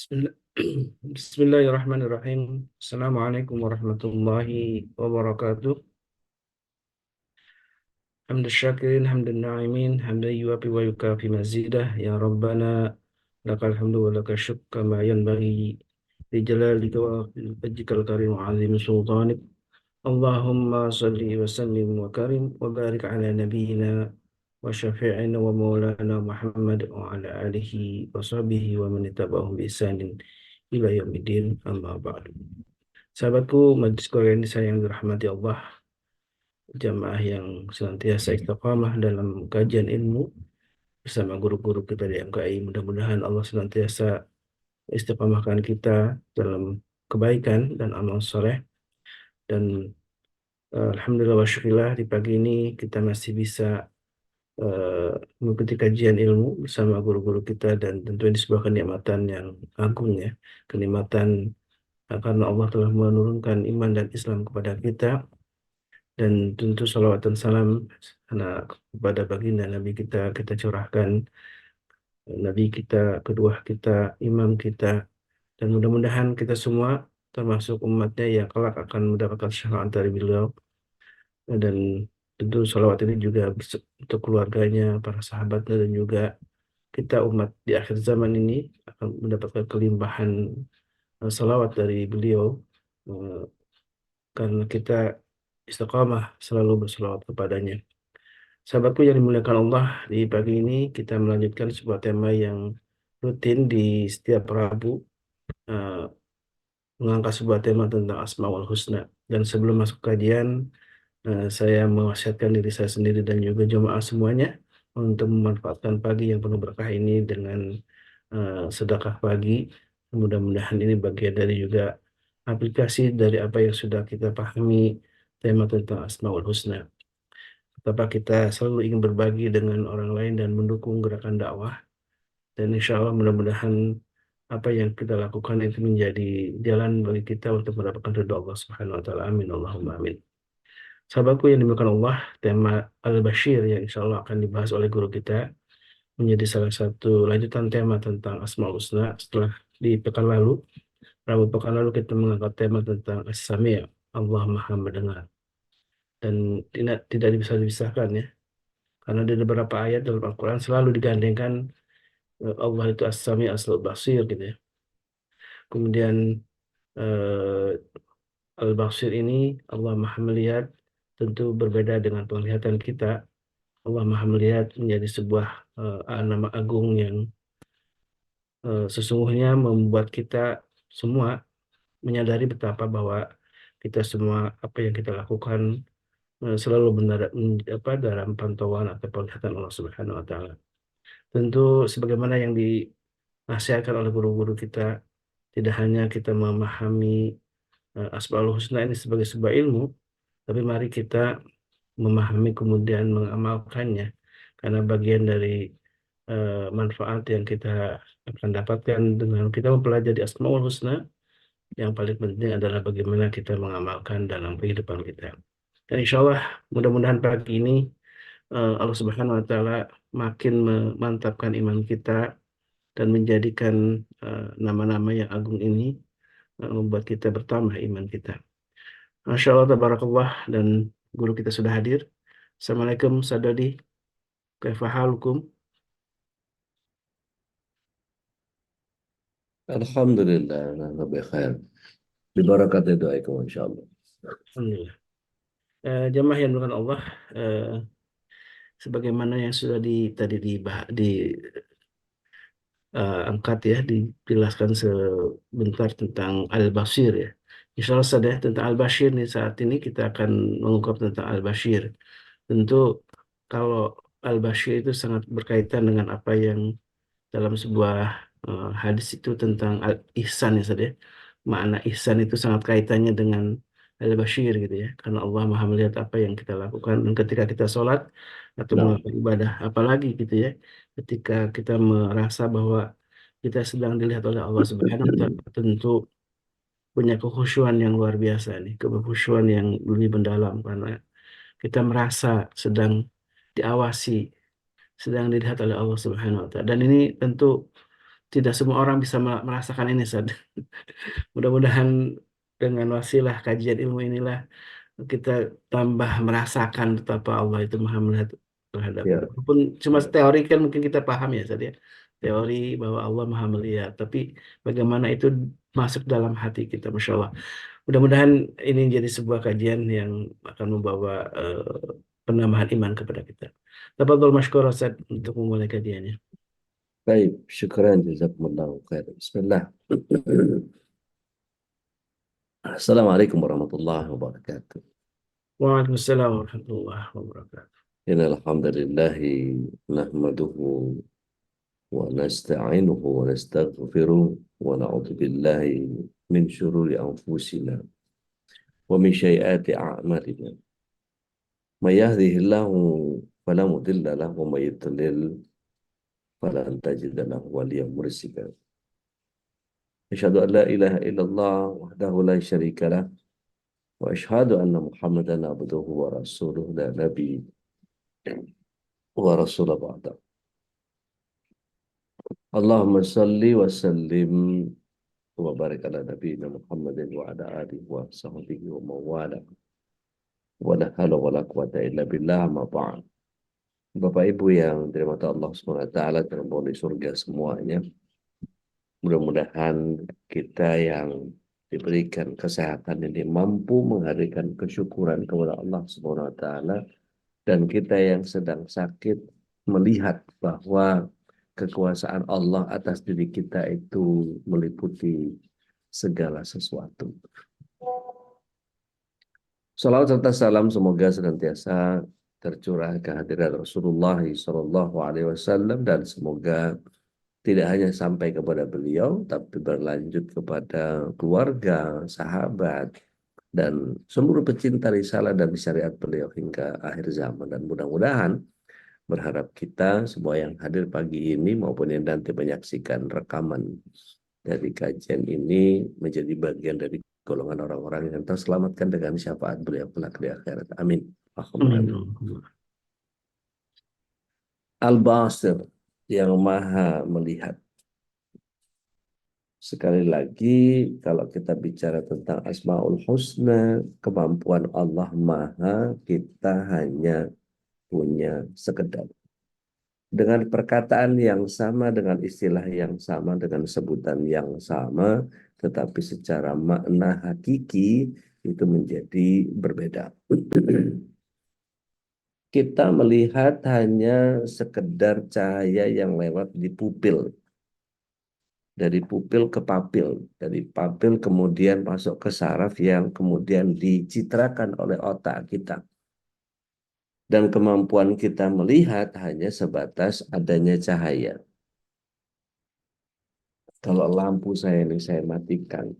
Bismillah- Bismillahirrahmanirrahim. Assalamualaikum warahmatullahi wabarakatuh. Hamdan syakirin, hamdan na'imin, hamdan yuafi wa yukafi mazidah. Ya Rabbana, lakal hamdu wa lakal syukr kama yanbaghi li jalalika wa wajhikal karim wa azim sultanik. Allahumma salli wa sallim wa karim wa barik ala nabiyyina wa syafi'ina wa maulana Muhammad wa ala alihi wa sahbihi wa man ittaba'ahum bi ihsanin ila yaumiddin, amma ba'du. Sahabatku, majlis Quran ini saya yang dirahmati Allah, jamaah yang senantiasa istiqamah dalam kajian ilmu bersama guru-guru kita di MKI. Mudah-mudahan Allah senantiasa istiqamahkan kita dalam kebaikan dan amal soleh. Dan Alhamdulillah wa syukurillah, di pagi ini kita masih bisa eh, mengikuti kajian ilmu bersama guru-guru kita, dan tentu ini sebuah kenikmatan yang agung ya. Kenikmatan karena Allah telah menurunkan iman dan Islam kepada kita, dan tentu salawat dan salam kepada baginda Nabi kita curahkan, Nabi kita, kedua kita, imam kita, dan mudah-mudahan kita semua termasuk umatnya yang kelak akan mendapatkan syafaat dari beliau. Dan tentu salawat ini juga untuk keluarganya, para sahabatnya, dan juga kita umat di akhir zaman ini akan mendapatkan kelimpahan salawat dari beliau, eh, karena kita istiqamah selalu berselawat kepadanya. Sahabatku yang dimuliakan Allah, di pagi ini kita melanjutkan sebuah tema yang rutin di setiap Rabu, eh, mengangkat sebuah tema tentang Asmaul Husna. Dan sebelum masuk kajian, saya mewasiatkan diri saya sendiri dan juga jemaah semuanya untuk memanfaatkan pagi yang penuh berkah ini dengan sedekah pagi. Mudah-mudahan ini bagian dari juga aplikasi dari apa yang sudah kita pahami tema tentang Asmaul Husna. Betapa kita selalu ingin berbagi dengan orang lain dan mendukung gerakan dakwah. Dan insya Allah mudah-mudahan apa yang kita lakukan itu menjadi jalan bagi kita untuk mendapatkan ridho Allah Subhanahu wa taala. Amin Allahumma amin. Sahabatku yang dimuliakan Allah, tema Al-Bashir yang insya Allah akan dibahas oleh guru kita menjadi salah satu lanjutan tema tentang Asmaul Husna setelah di pekan lalu. Rabu pekan lalu kita mengangkat tema tentang As-Sami', Allah Maha Mendengar. Dan tidak bisa dipisahkan ya. Karena di beberapa ayat dalam Al-Quran selalu digandengkan Allah itu As-Sami' As-Basir gitu ya. Kemudian eh, Al-Basir ini, Allah Maha Melihat, tentu berbeda dengan penglihatan kita. Allah Maha Melihat menjadi sebuah nama agung yang sesungguhnya membuat kita semua menyadari betapa bahwa kita semua apa yang kita lakukan selalu benar dalam pantauan atau penglihatan Allah Subhanahu wa taala. Tentu sebagaimana yang dinasihatkan oleh guru-guru kita, tidak hanya kita memahami Asmaul Husna ini sebagai sebuah ilmu, tapi mari kita memahami kemudian mengamalkannya, karena bagian dari manfaat yang kita akan dapatkan dengan kita mempelajari Asmaul Husna, yang paling penting adalah bagaimana kita mengamalkan dalam kehidupan kita. Dan insya Allah mudah-mudahan pagi ini Allah Subhanahu wa taala makin memantapkan iman kita dan menjadikan nama-nama yang agung ini membuat kita bertambah iman kita. Masya Allah, tabarakallah, dan guru kita sudah hadir. Assalamualaikum, Sadadi. Kaifa halukum? Alhamdulillah, nah, bikhair. Diberkati doaikum insyaallah. Alhamdulillah. Jamaah yang dengan Allah, eh, sebagaimana yang sudah tadi angkat ya, dijelaskan sebentar tentang Al-Bashir ya. Insya Allah saja tentang Al-Bashir nih, saat ini kita akan mengungkap tentang Al-Bashir. Tentu kalau Al-Bashir itu sangat berkaitan dengan apa yang dalam sebuah hadis itu tentang al-ihsan ya saudara. Makna ihsan itu sangat kaitannya dengan al-bashir gitu ya. Karena Allah Maha melihat apa yang kita lakukan, dan ketika kita sholat atau Nah, melakukan ibadah apalagi gitu ya. Ketika kita merasa bahwa kita sedang dilihat oleh Allah Subhanahu wa taala, tentu punya kekhusyuan yang luar biasa nih, kekhusyuan yang lebih mendalam, karena kita merasa sedang diawasi, sedang dilihat oleh Allah Subhanahu wa taala. Dan ini tentu tidak semua orang bisa merasakan ini, Ustaz. Mudah-mudahan dengan wasilah kajian ilmu inilah kita tambah merasakan betapa Allah itu maha melihat terhadap kita. Ya, Walaupun cuma ya. teori kan mungkin kita paham ya, Ustaz ya. Teori bahwa Allah maha melihat, tapi bagaimana itu masuk dalam hati kita, Masya Allah. Mudah-mudahan ini jadi sebuah kajian yang akan membawa penambahan iman kepada kita. Tafadhol masykur Ustaz untuk memulai kajiannya. Baik, syukran jazakumullahu khair. Bismillah. Assalamualaikum warahmatullahi wabarakatuh. Waalaikumsalam warahmatullahi wabarakatuh. Innal hamdalillahi nahmaduhu wa nasta'inuhu wa nastaghfiruh wa na'udzu billahi min syururi anfusina wa min sayyiati a'malina. May yahdihillahu fala mudilla lahu wa may yudlil falan tajida lahu waliyyan mursyida. Asyhadu an la ilaha illallah wahdahu la syarika lah wa asyhadu anna Muhammadan abduhu wa rasuluh la nabi wa rasul ba'da. Allahumma salli wa sallim wa barik ala nabiyina Muhammadin wa ala alihi wa sahbihi wa mawala wa la hawla wa la quwata illa billah ma ba'd. Bapak Ibu yang dirahmati Allah Subhanahu wa taala dan penghuni surga semuanya, mudah-mudahan kita yang diberikan kesehatan ini mampu menghadirkan kesyukuran kepada Allah Subhanahu wa taala, dan kita yang sedang sakit melihat bahwa kekuasaan Allah atas diri kita itu meliputi segala sesuatu. Salawat serta salam semoga senantiasa tercurah kehadiran Rasulullah Shallallahu Alaihi Wasallam, dan semoga tidak hanya sampai kepada beliau, tapi berlanjut kepada keluarga, sahabat, dan seluruh pecinta risalah dan syariat beliau hingga akhir zaman. Dan mudah-mudahan berharap kita semua yang hadir pagi ini maupun yang nanti menyaksikan rekaman dari kajian ini menjadi bagian dari golongan orang-orang yang terselamatkan dengan syafaat beliau kelak di akhirat. Amin. Allahumma amin. Amin. Al-Basir, yang maha melihat. Sekali lagi, kalau kita bicara tentang Asmaul Husna, kemampuan Allah maha, kita hanya punya sekedar. Dengan perkataan yang sama, dengan istilah yang sama, dengan sebutan yang sama, tetapi secara makna hakiki itu menjadi berbeda. Kita melihat hanya sekedar cahaya yang lewat di pupil. Dari pupil ke papil, dari papil kemudian masuk ke saraf yang kemudian dicitrakan oleh otak kita. Dan kemampuan kita melihat hanya sebatas adanya cahaya. Kalau lampu saya ini saya matikan,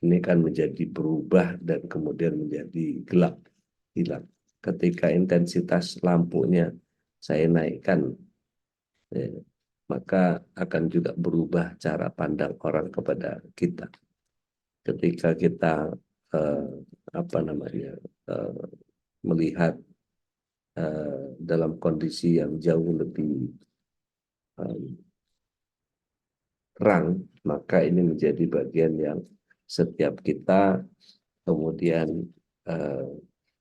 ini kan menjadi berubah dan kemudian menjadi gelap, hilang. Ketika intensitas lampunya saya naikkan, ya, maka akan juga berubah cara pandang orang kepada kita. Ketika kita eh, apa namanya eh, melihat dalam kondisi yang jauh lebih eh, terang, maka ini menjadi bagian yang setiap kita kemudian eh,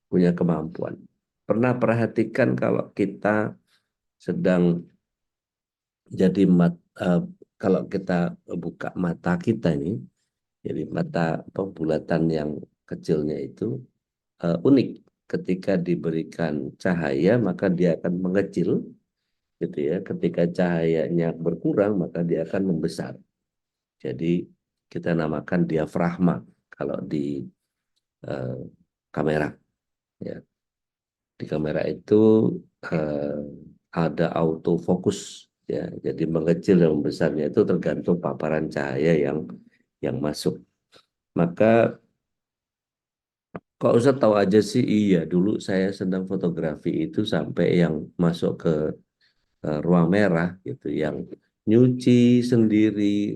punya kemampuan. Pernah perhatikan kalau kita sedang jadi kalau kita buka mata kita ini, jadi mata pembulatan yang kecilnya itu unik. Ketika diberikan cahaya maka dia akan mengecil, gitu ya. Ketika cahayanya berkurang maka dia akan membesar. Jadi kita namakan diafragma kalau di eh, kamera, ya. Di kamera itu eh, ada autofocus, ya. Jadi mengecil dan membesarnya itu tergantung paparan cahaya yang masuk. Maka kok Ustaz tahu aja sih? Iya, dulu saya sedang fotografi itu sampai yang masuk ke ruang merah gitu, yang nyuci sendiri,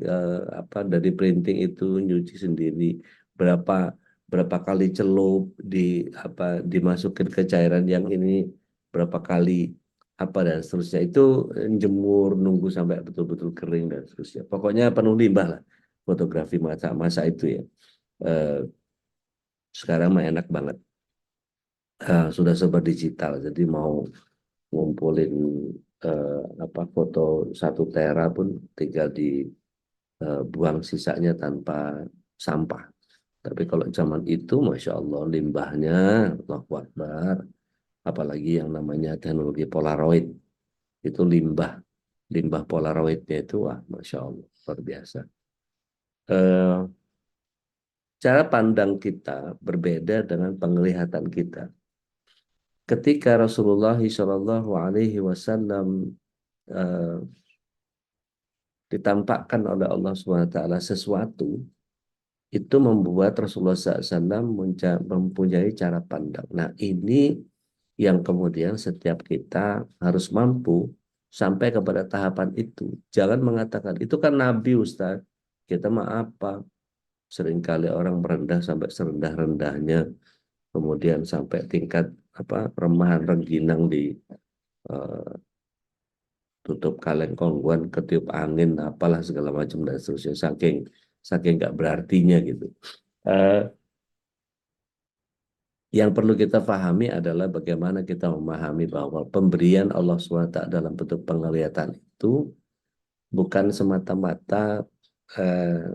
apa dari printing itu nyuci sendiri, berapa berapa kali celup di apa dimasukin ke cairan yang ini, berapa kali apa dan seterusnya itu jemur nunggu sampai betul-betul kering dan seterusnya. Pokoknya penuh limbah lah fotografi masa-masa itu ya. Eh, Sekarang mah enak banget. Sudah serba digital, jadi mau ngumpulin apa foto 1 tera pun tinggal dibuang sisanya tanpa sampah. Tapi kalau zaman itu, Masya Allah, limbahnya, Allahu Akbar. Apalagi yang namanya teknologi Polaroid, itu limbah Polaroidnya itu, wah, Masya Allah, luar biasa. Eh, Cara pandang kita berbeda dengan penglihatan kita. Ketika Rasulullah Shallallahu Alaihi Wasallam ditampakkan oleh Allah SWT sesuatu, itu membuat Rasulullah SAW mempunyai cara pandang. Nah, ini yang kemudian setiap kita harus mampu sampai kepada tahapan itu. Jangan mengatakan, itu kan Nabi Ustaz, kita mah apa? Seringkali orang merendah sampai serendah-rendahnya, kemudian sampai tingkat apa remahan rengginang di eh, tutup kaleng kongguan, ketiup angin, apalah segala macam dan seterusnya. Saking saking nggak berartinya gitu. Eh, yang perlu kita pahami adalah bagaimana kita memahami bahwa pemberian Allah SWT dalam bentuk penglihatan itu bukan semata-mata eh,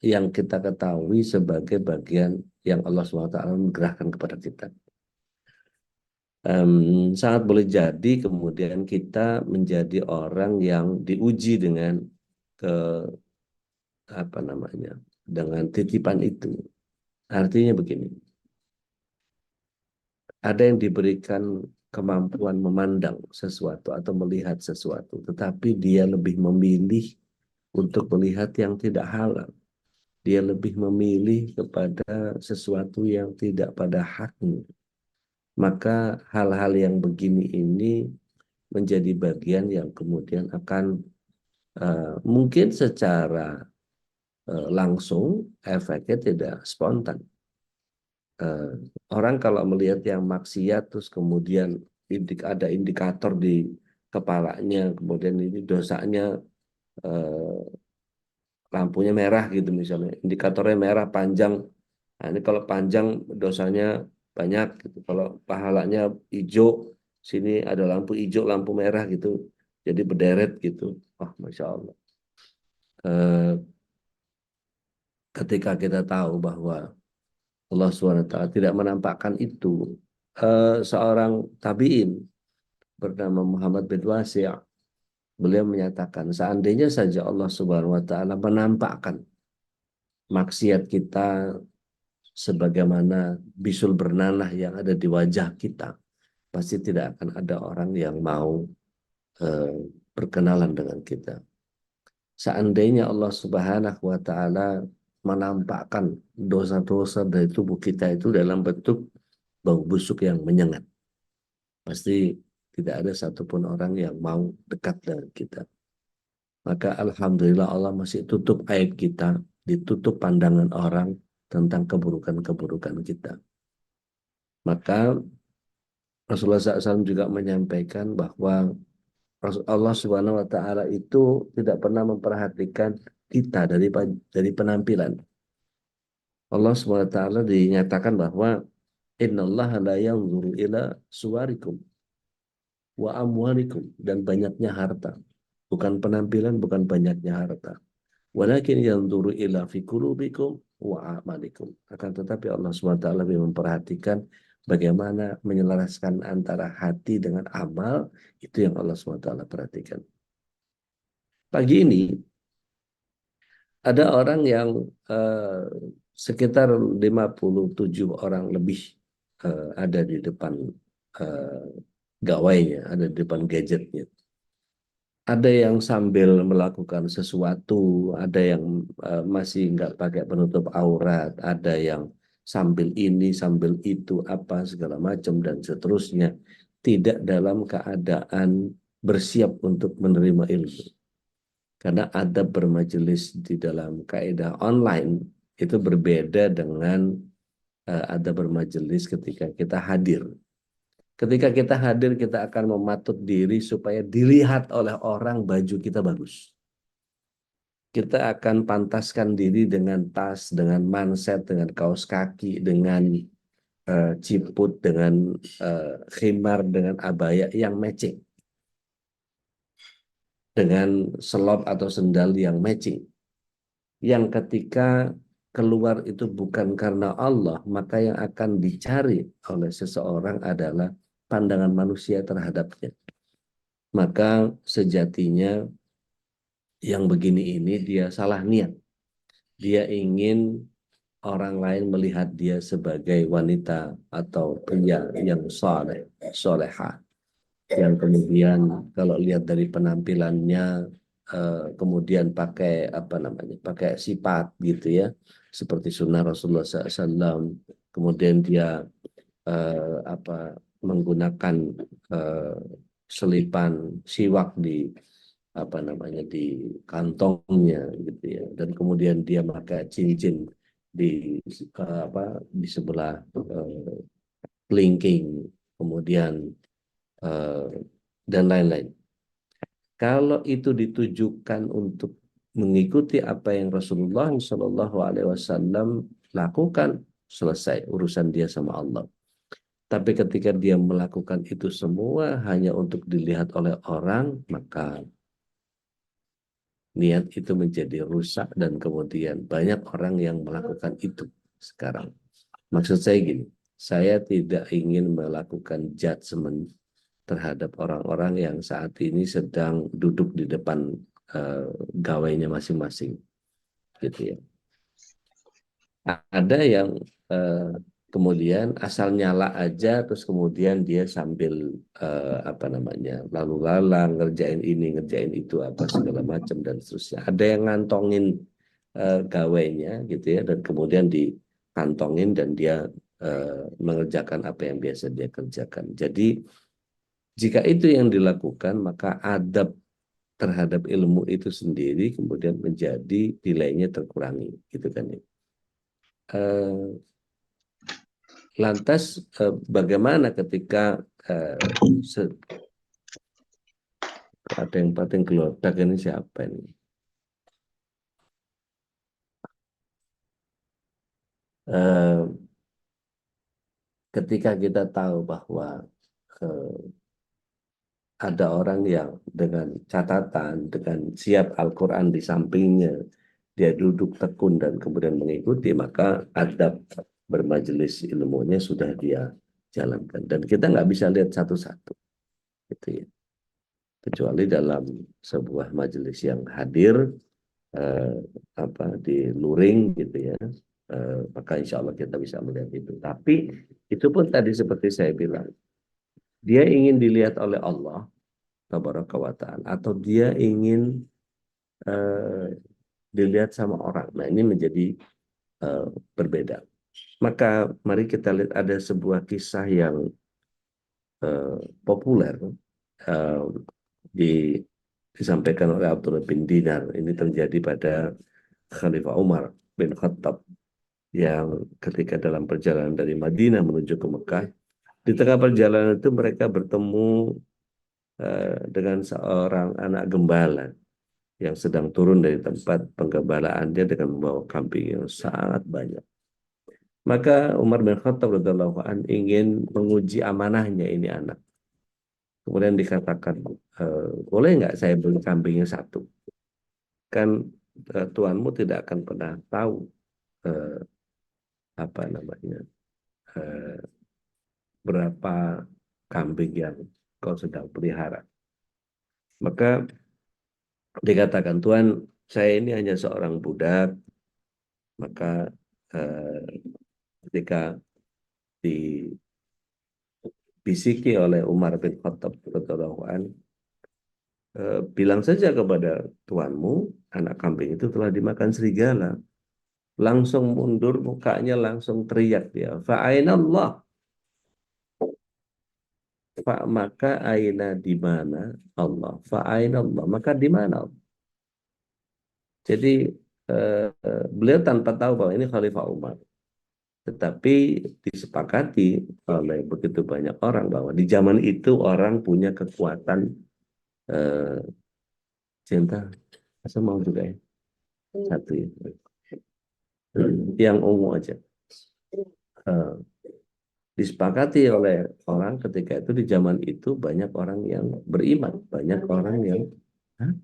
yang kita ketahui sebagai bagian yang Allah SWT menggerahkan kepada kita. Sangat boleh jadi kemudian kita menjadi orang yang diuji dengan ke apa namanya dengan titipan itu. Artinya begini, ada yang diberikan kemampuan memandang sesuatu atau melihat sesuatu, tetapi dia lebih memilih untuk melihat yang tidak halal. Dia lebih memilih kepada sesuatu yang tidak pada haknya. Maka hal-hal yang begini ini menjadi bagian yang kemudian akan mungkin secara langsung efeknya tidak spontan. Eh, Orang kalau melihat yang maksiat terus kemudian ada indikator di kepalanya, kemudian ini dosanya eh, lampunya merah gitu misalnya, indikatornya merah panjang. Nah, ini kalau panjang dosanya banyak gitu. Kalau pahalanya hijau, sini ada lampu hijau, lampu merah gitu. Jadi berderet gitu. Wah, Masya Allah. Eh, Ketika kita tahu bahwa Allah SWT tidak menampakkan itu, seorang tabi'in bernama Muhammad bin Wasi', beliau menyatakan, seandainya saja Allah Subhanahu wa taala menampakkan maksiat kita sebagaimana bisul bernanah yang ada di wajah kita, pasti tidak akan ada orang yang mau eh, berkenalan dengan kita. Seandainya Allah Subhanahu wa taala menampakkan dosa-dosa dari tubuh kita itu dalam bentuk bau busuk yang menyengat, pasti tidak ada satupun orang yang mau dekat dengan kita. Maka alhamdulillah Allah masih tutup aib kita, ditutup pandangan orang tentang keburukan-keburukan kita. Maka Rasulullah SAW juga menyampaikan bahwa Allah Subhanahu wa taala itu tidak pernah memperhatikan kita dari penampilan. Allah Subhanahu wa taala dinyatakan bahwa innallaha la yanzuru ila suwarikum wa amwalikum, dan banyaknya harta. Bukan penampilan, bukan banyaknya harta. Walakin yanzuru ila fi qulubikum wa amalikum. Akan tetapi Allah SWT lebih memperhatikan bagaimana menyelaraskan antara hati dengan amal, itu yang Allah SWT perhatikan. Pagi ini ada orang yang sekitar 57 orang lebih ada di depan eh, gawainya, ada di depan gadgetnya. Ada yang sambil melakukan sesuatu, ada yang masih nggak pakai penutup aurat, ada yang sambil ini, sambil itu, apa segala macam dan seterusnya. Tidak dalam keadaan bersiap untuk menerima ilmu. Karena adab bermajelis di dalam kaidah online itu berbeda dengan adab bermajelis ketika kita hadir. Ketika kita hadir, kita akan mematut diri supaya dilihat oleh orang baju kita bagus. Kita akan pantaskan diri dengan tas, dengan manset, dengan kaos kaki, dengan ciput, dengan khimar, dengan abaya yang matching, dengan selop atau sendal yang matching. Yang ketika keluar itu bukan karena Allah, maka yang akan dicari oleh seseorang adalah pandangan manusia terhadapnya. Maka sejatinya yang begini ini dia salah niat. Dia ingin orang lain melihat dia sebagai wanita atau pria yang soleh, soleha. Yang kemudian kalau lihat dari penampilannya, kemudian pakai apa namanya, pakai sifat gitu ya, seperti sunnah Rasulullah SAW. Kemudian dia apa menggunakan eh, selipan siwak di apa namanya di kantongnya gitu ya, dan kemudian dia pakai cincin di apa di sebelah kelingking, kemudian eh, dan lain-lain. Kalau itu ditujukan untuk mengikuti apa yang Rasulullah Shallallahu Alaihi Wasallam lakukan, selesai urusan dia sama Allah. Tapi ketika dia melakukan itu semua hanya untuk dilihat oleh orang, maka niat itu menjadi rusak dan kemudian banyak orang yang melakukan itu sekarang. Maksud saya gini, saya tidak ingin melakukan judgement terhadap orang-orang yang saat ini sedang duduk di depan eh, gawainya masing-masing, gitu ya. Ada yang eh, kemudian asal nyala aja, terus kemudian dia sambil apa namanya lalu lalang ngerjain ini ngerjain itu apa segala macam dan seterusnya. Ada yang ngantongin gawainya gitu ya, dan kemudian dikantongin dan dia mengerjakan apa yang biasa dia kerjakan. Jadi jika itu yang dilakukan, maka adab terhadap ilmu itu sendiri kemudian menjadi nilainya terkurangi, gitu kan ya. Eh, Lantas bagaimana ketika eh, ada yang pating gelodak, ini siapa ini? Eh, Ketika kita tahu bahwa eh, ada orang yang dengan catatan, dengan siap Al-Quran di sampingnya, dia duduk tekun dan kemudian mengikuti, maka adab bermajelis ilmunya sudah dia jalankan. Dan kita nggak bisa lihat satu-satu, gitu ya. Kecuali dalam sebuah majelis yang hadir, eh, apa di luring gitu ya, maka insya Allah kita bisa melihat itu. Tapi itu pun tadi seperti saya bilang, dia ingin dilihat oleh Allah tabaraka wa ta'ala, atau dia ingin eh, dilihat sama orang. Nah, ini menjadi eh, berbeda. Maka mari kita lihat ada sebuah kisah yang eh, populer, eh, di, disampaikan oleh Abdullah bin Dinar. Ini terjadi pada Khalifah Umar bin Khattab yang ketika dalam perjalanan dari Madinah menuju ke Mekah, di tengah perjalanan itu mereka bertemu dengan seorang anak gembala yang sedang turun dari tempat penggembalaan dia dengan membawa kambing yang sangat banyak. Maka Umar bin Khattab radhiyallahu an ingin menguji amanahnya ini anak. Kemudian dikatakan, boleh nggak saya beli kambingnya satu? Kan tuanmu tidak akan pernah tahu eh, apa namanya eh, berapa kambing yang kau sedang pelihara. Maka dikatakan, Tuan, saya ini hanya seorang budak. Maka ketika dibisiki oleh Umar bin Khattab radhiyallahu an, bilang saja kepada tuanmu, anak kambing itu telah dimakan serigala. Langsung mundur mukanya, langsung teriak dia, fa'ainallah, maka aina di mana Allah, fa'ainallah, maka di mana Allah. Jadi beliau tanpa tahu bahwa ini Khalifah Umar. Tetapi disepakati oleh begitu banyak orang bahwa di zaman itu orang punya kekuatan eh, cinta. Saya mau juga ya. Satu ya. Yang ungu aja. Eh, disepakati oleh orang ketika itu di zaman itu banyak orang yang beriman, banyak orang yang hah?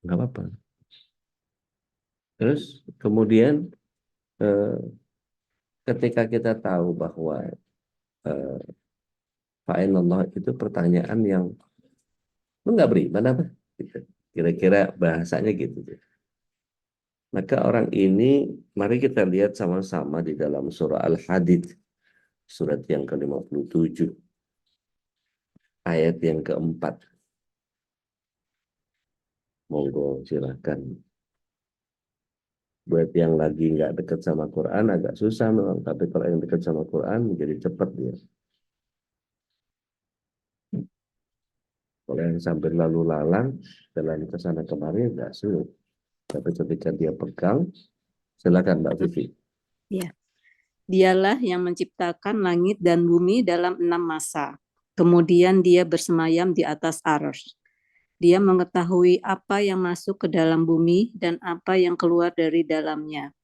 Nggak apa-apa. Terus kemudian eh, ketika kita tahu bahwa eh, Allah itu pertanyaan yang lu nggak beriman apa? Gitu. Kira-kira bahasanya gitu. Maka orang ini, mari kita lihat sama-sama di dalam surah Al-Hadid, surat yang ke-57, ayat yang keempat. Monggo silahkan. Buat yang lagi nggak dekat sama Quran agak susah memang, tapi kalau yang dekat sama Quran menjadi cepat dia. Kalau yang sambil lalu lalang jalan ke sana kemari nggak sulit. Tapi ketika dia pegang, silakan Mbak Vivi. Ya. Dialah yang menciptakan langit dan bumi dalam 6 masa. Kemudian dia bersemayam di atas arsy. Dia mengetahui apa yang masuk ke dalam bumi dan apa yang keluar dari dalamnya,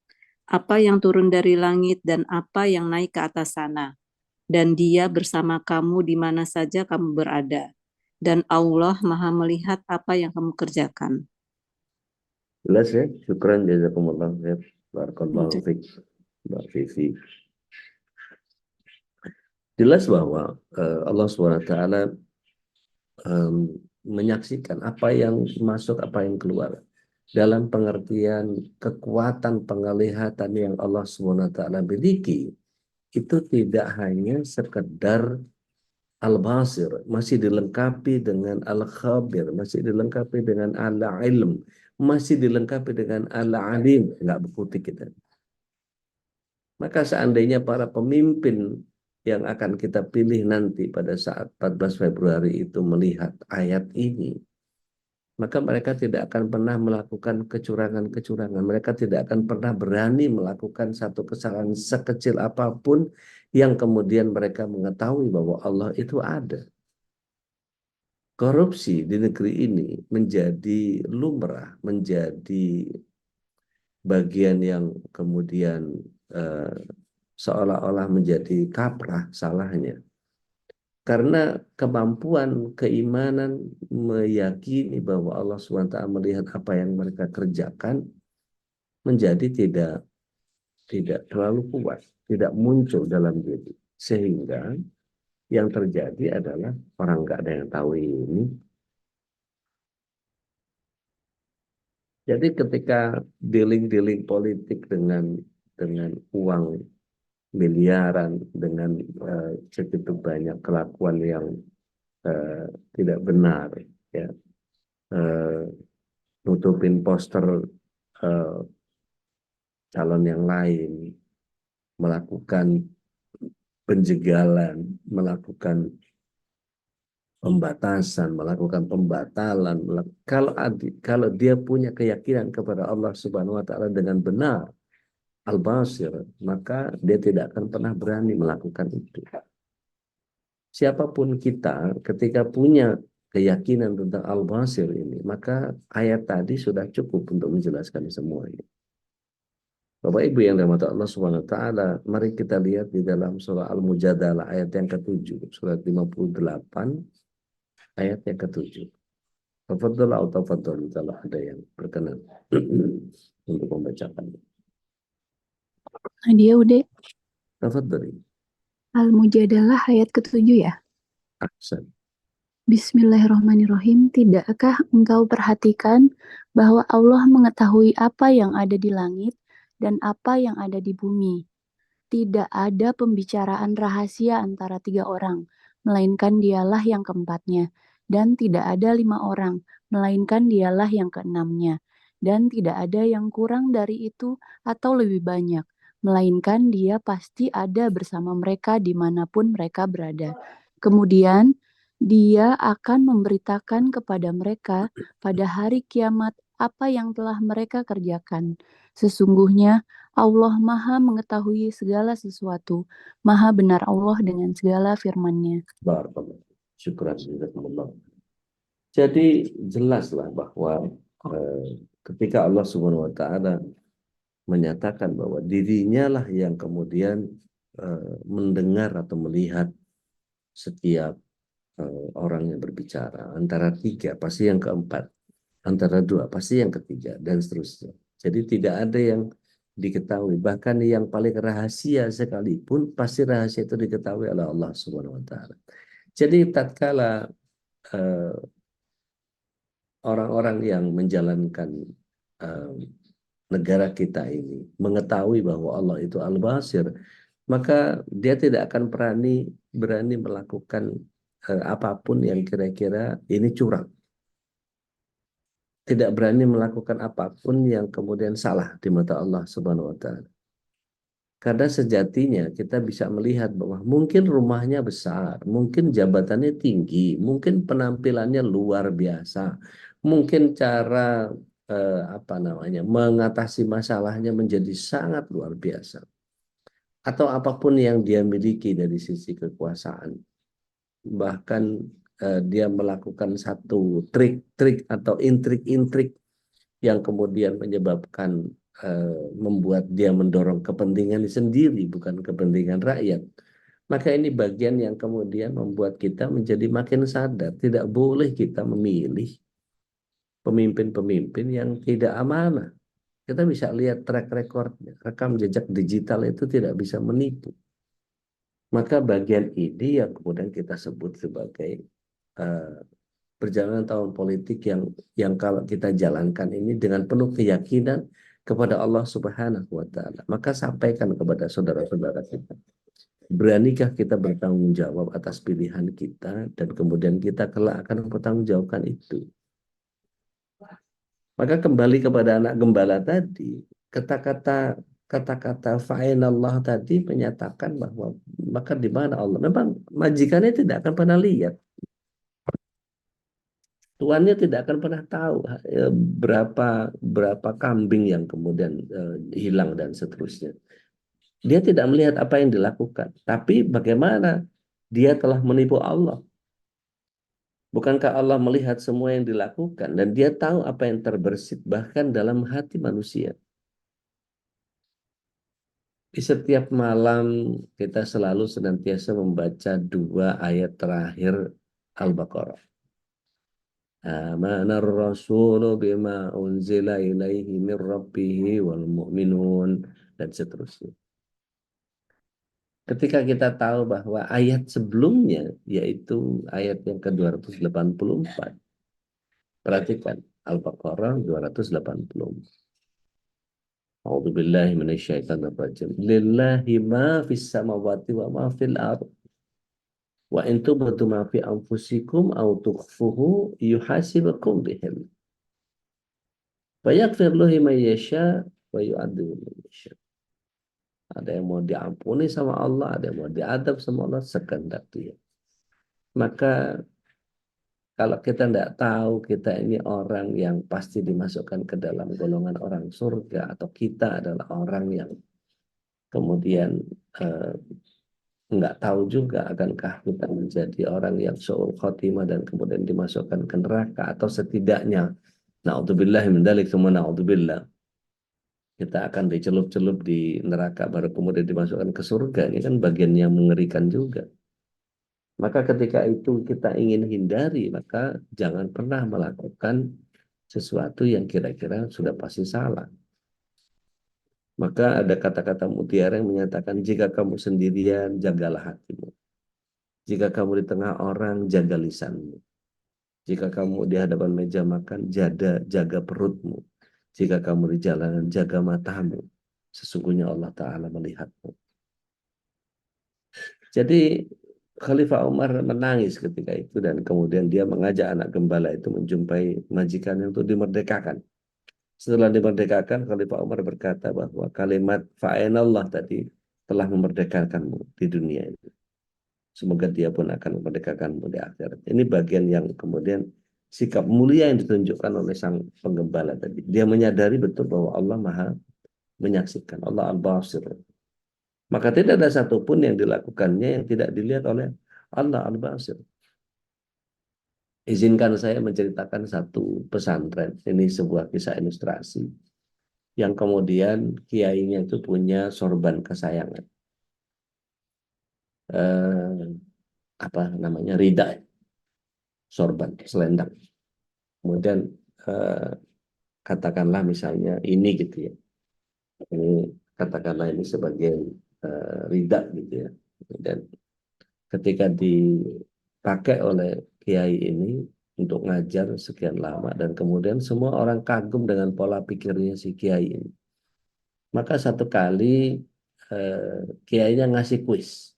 apa yang turun dari langit dan apa yang naik ke atas sana. Dan dia bersama kamu di mana saja kamu berada. Dan Allah Maha melihat apa yang kamu kerjakan. Jelas ya? Syukran jazakumullah khair. Barakallahu fiik Mbak Vivi. Jelas bahwa Allah SWT menyaksikan apa yang masuk, apa yang keluar. Dalam pengertian kekuatan penglihatan yang Allah SWT miliki, itu tidak hanya sekedar al-basir, masih dilengkapi dengan al-khabir, masih dilengkapi dengan al-ilm, masih dilengkapi dengan al-alim. Nggak berkutik kita. Maka seandainya para pemimpin yang akan kita pilih nanti pada saat 14 Februari itu melihat ayat ini, maka mereka tidak akan pernah melakukan kecurangan-kecurangan. Mereka tidak akan pernah berani melakukan satu kesalahan sekecil apapun yang kemudian mereka mengetahui bahwa Allah itu ada. Korupsi di negeri ini menjadi lumrah, menjadi bagian yang kemudian eh, seolah-olah menjadi kaprah salahnya. Karena kemampuan keimanan meyakini bahwa Allah SWT melihat apa yang mereka kerjakan menjadi tidak terlalu kuat, tidak muncul dalam diri. Sehingga yang terjadi adalah orang nggak ada yang tahu ini. Jadi ketika dealing-dealing politik dengan uang miliaran, dengan segitu banyak kelakuan yang tidak benar, ya, nutupin poster eh, calon yang lain, melakukan penjegalan, melakukan pembatasan, melakukan pembatalan. Kalau dia punya keyakinan kepada Allah Subhanahu Wa Taala dengan benar, al-basir, maka dia tidak akan pernah berani melakukan itu. Siapapun kita, ketika punya keyakinan tentang al-basir ini, maka ayat tadi sudah cukup untuk menjelaskan semuanya. Bapak Ibu yang dirahmati Allah Subhanahu wa taala, mari kita lihat di dalam surah Al-Mujadalah ayat yang ke-7, surat 58 ayat yang ke-7. Tafadhol atau tafadhol kalau ada yang berkenan untuk membacakan. Nadia udah Tafadhol. Al-Mujadalah ayat ke-7 ya. Ahsan. Bismillahirrahmanirrahim. Tidakkah engkau perhatikan bahwa Allah mengetahui apa yang ada di langit dan apa yang ada di bumi? Tidak ada pembicaraan rahasia antara 3 orang, melainkan dialah yang keempatnya. Dan tidak ada 5 orang, melainkan dialah yang keenamnya. Dan tidak ada yang kurang dari itu atau lebih banyak, melainkan dia pasti ada bersama mereka dimanapun mereka berada. Kemudian dia akan memberitakan kepada mereka pada hari kiamat apa yang telah mereka kerjakan. Sesungguhnya Allah Maha mengetahui segala sesuatu, Maha benar Allah dengan segala firman-Nya. Barakallahu. Syukran. Jazakumullah. Jadi jelaslah bahwa ketika Allah Subhanahu wa taala menyatakan bahwa dirinya lah yang kemudian mendengar atau melihat setiap orang yang berbicara, antara tiga pasti yang keempat, antara dua pasti yang ketiga, dan seterusnya. Jadi tidak ada yang diketahui, bahkan yang paling rahasia sekalipun pasti rahasia itu diketahui oleh Allah Subhanahu wa taala. Jadi tatkala orang-orang yang menjalankan negara kita ini mengetahui bahwa Allah itu Al-Basir, maka dia tidak akan berani melakukan apapun yang kira-kira ini curang. Tidak berani melakukan apapun yang kemudian salah di mata Allah Subhanahu wa taala. Karena sejatinya kita bisa melihat bahwa mungkin rumahnya besar, mungkin jabatannya tinggi, mungkin penampilannya luar biasa, mungkin cara mengatasi masalahnya menjadi sangat luar biasa, atau apapun yang dia miliki dari sisi kekuasaan. Bahkan dia melakukan satu trik-trik atau intrik-intrik yang kemudian menyebabkan membuat dia mendorong kepentingan sendiri, bukan kepentingan rakyat. Maka ini bagian yang kemudian membuat kita menjadi makin sadar, tidak boleh kita memilih pemimpin-pemimpin yang tidak amanah. Kita bisa lihat track recordnya, rekam jejak digital itu tidak bisa menipu. Maka bagian ini yang kemudian kita sebut sebagai perjalanan tahun politik yang kalau kita jalankan ini dengan penuh keyakinan kepada Allah Subhanahu wa taala. Maka sampaikan kepada saudara-saudara kita. Beranikah kita bertanggung jawab atas pilihan kita dan kemudian kita kelak akan mempertanggungjawabkan itu. Maka kembali kepada anak gembala tadi, kata-kata fa'inallah tadi menyatakan bahwa maka di mana Allah. Memang majikannya tidak akan pernah lihat. Tuannya tidak akan pernah tahu berapa kambing yang kemudian hilang dan seterusnya. Dia tidak melihat apa yang dilakukan. Tapi bagaimana dia telah menipu Allah? Bukankah Allah melihat semua yang dilakukan dan dia tahu apa yang terbersit bahkan dalam hati manusia. Di setiap malam kita selalu senantiasa membaca 2 ayat terakhir Al-Baqarah. Amanar rasulu bima unzila ilaihi min rabbihi wal mu'minun, dan seterusnya. Ketika kita tahu bahwa ayat sebelumnya, yaitu ayat yang ke-284, perhatikan Al-Baqarah 280. A'udzu billahi minasyaitonir rajim. Lillahi ma fis samawati wa ma fil ardh. Wa in tubdu ma fi anfusikum aw tukhfuhu yuhasibukum bihim. Fa yaghfir liman yasha wa yu'adzibu man yasha. Ada yang mau diampuni sama Allah, ada yang mau diadab sama Allah sekehendak Dia. Maka kalau kita tidak tahu kita ini orang yang pasti dimasukkan ke dalam golongan orang surga, atau kita adalah orang yang kemudian nggak tahu juga akankah kita menjadi orang yang su'ul khotimah dan kemudian dimasukkan ke neraka, atau setidaknya na'udzubillah min dzalik tsumma na'udzubillah, kita akan dicelup-celup di neraka baru kemudian dimasukkan ke surga. Ini kan bagian yang mengerikan juga. Maka ketika itu kita ingin hindari, maka jangan pernah melakukan sesuatu yang kira-kira sudah pasti salah. Maka ada kata-kata mutiara yang menyatakan, jika kamu sendirian, jagalah hatimu. Jika kamu di tengah orang, jaga lisanmu. Jika kamu di hadapan meja makan, jaga perutmu. Jika kamu di jalanan, jaga matamu. Sesungguhnya Allah Ta'ala melihatmu. Jadi Khalifah Umar menangis ketika itu, dan kemudian dia mengajak anak gembala itu menjumpai majikannya untuk dimerdekakan. Setelah dimerdekakan, Khalifah Umar berkata bahwa kalimat fa'inallah tadi telah memerdekakanmu di dunia ini. Semoga dia pun akan memerdekakanmu di akhirat. Ini bagian yang kemudian sikap mulia yang ditunjukkan oleh sang penggembala tadi. Dia menyadari betul bahwa Allah Maha menyaksikan, Allah Al-Basir. Maka tidak ada satupun yang dilakukannya yang tidak dilihat oleh Allah Al-Basir. Izinkan saya menceritakan satu pesantren. Ini sebuah kisah ilustrasi yang kemudian kiainya itu punya sorban kesayangan. Apa namanya, rida, sorban, selendang. Kemudian katakanlah misalnya ini gitu ya. Ini katakanlah ini sebagai rida gitu ya. Dan ketika dipakai oleh kiai ini untuk ngajar sekian lama dan kemudian semua orang kagum dengan pola pikirnya si kiai ini. Maka satu kali kiainya ngasih kuis.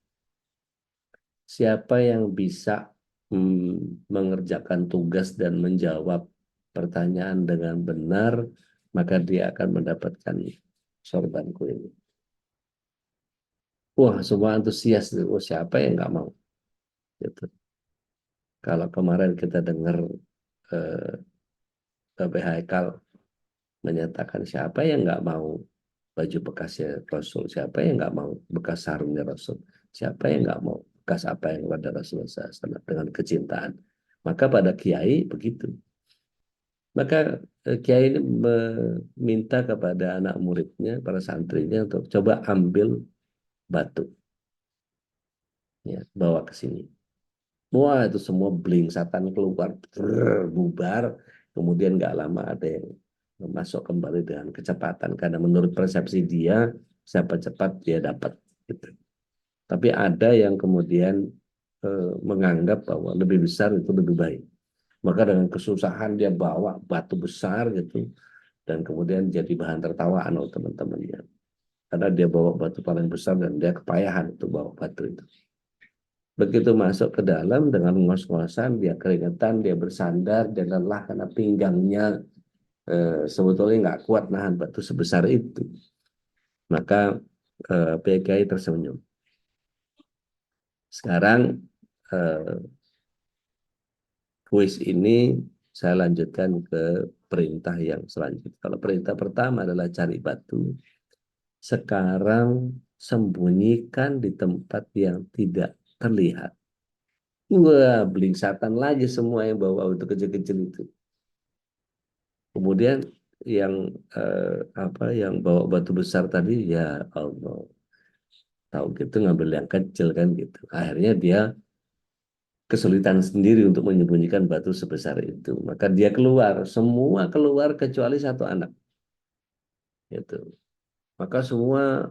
Siapa yang bisa mengerjakan tugas dan menjawab pertanyaan dengan benar, maka dia akan mendapatkan sorbanku ini. Wah, semua antusias. Oh, siapa yang nggak mau? Gitu. Kalau kemarin kita dengar Bapak Haikal menyatakan siapa yang nggak mau baju bekasnya Rasul, siapa yang nggak mau bekas sarungnya Rasul, siapa yang nggak mau bekas apa yang pada Rasulullah SAW dengan kecintaan. Maka pada kiai begitu. Maka kiai ini meminta kepada anak muridnya, para santrinya untuk coba ambil batu, ya, bawa ke sini. Wah, itu semua belingsatan keluar, bubar. Kemudian nggak lama ada yang masuk kembali dengan kecepatan karena menurut persepsi dia, siapa cepat dia dapat. Gitu. Tapi ada yang kemudian menganggap bahwa lebih besar itu lebih baik. Maka dengan kesusahan dia bawa batu besar gitu, dan kemudian jadi bahan tertawaan oleh teman-temannya. Karena dia bawa batu paling besar dan dia kepayahan untuk bawa batu itu. Begitu masuk ke dalam dengan ngos-ngosan, dia keringetan, dia bersandar, dia lelah karena pinggangnya sebetulnya nggak kuat nahan batu sebesar itu. Maka PKI tersenyum. Sekarang kuis ini saya lanjutkan ke perintah yang selanjutnya. Kalau perintah pertama adalah cari batu, sekarang sembunyikan di tempat yang tidak terlihat. Wah, belingsatan lagi semua yang bawa untuk kecil-kecil itu. Kemudian yang yang bawa batu besar tadi, ya Allah, tahu gitu ngambil yang kecil kan gitu. Akhirnya dia kesulitan sendiri untuk menyembunyikan batu sebesar itu. Maka dia keluar, semua keluar kecuali satu anak. Gitu. Maka semua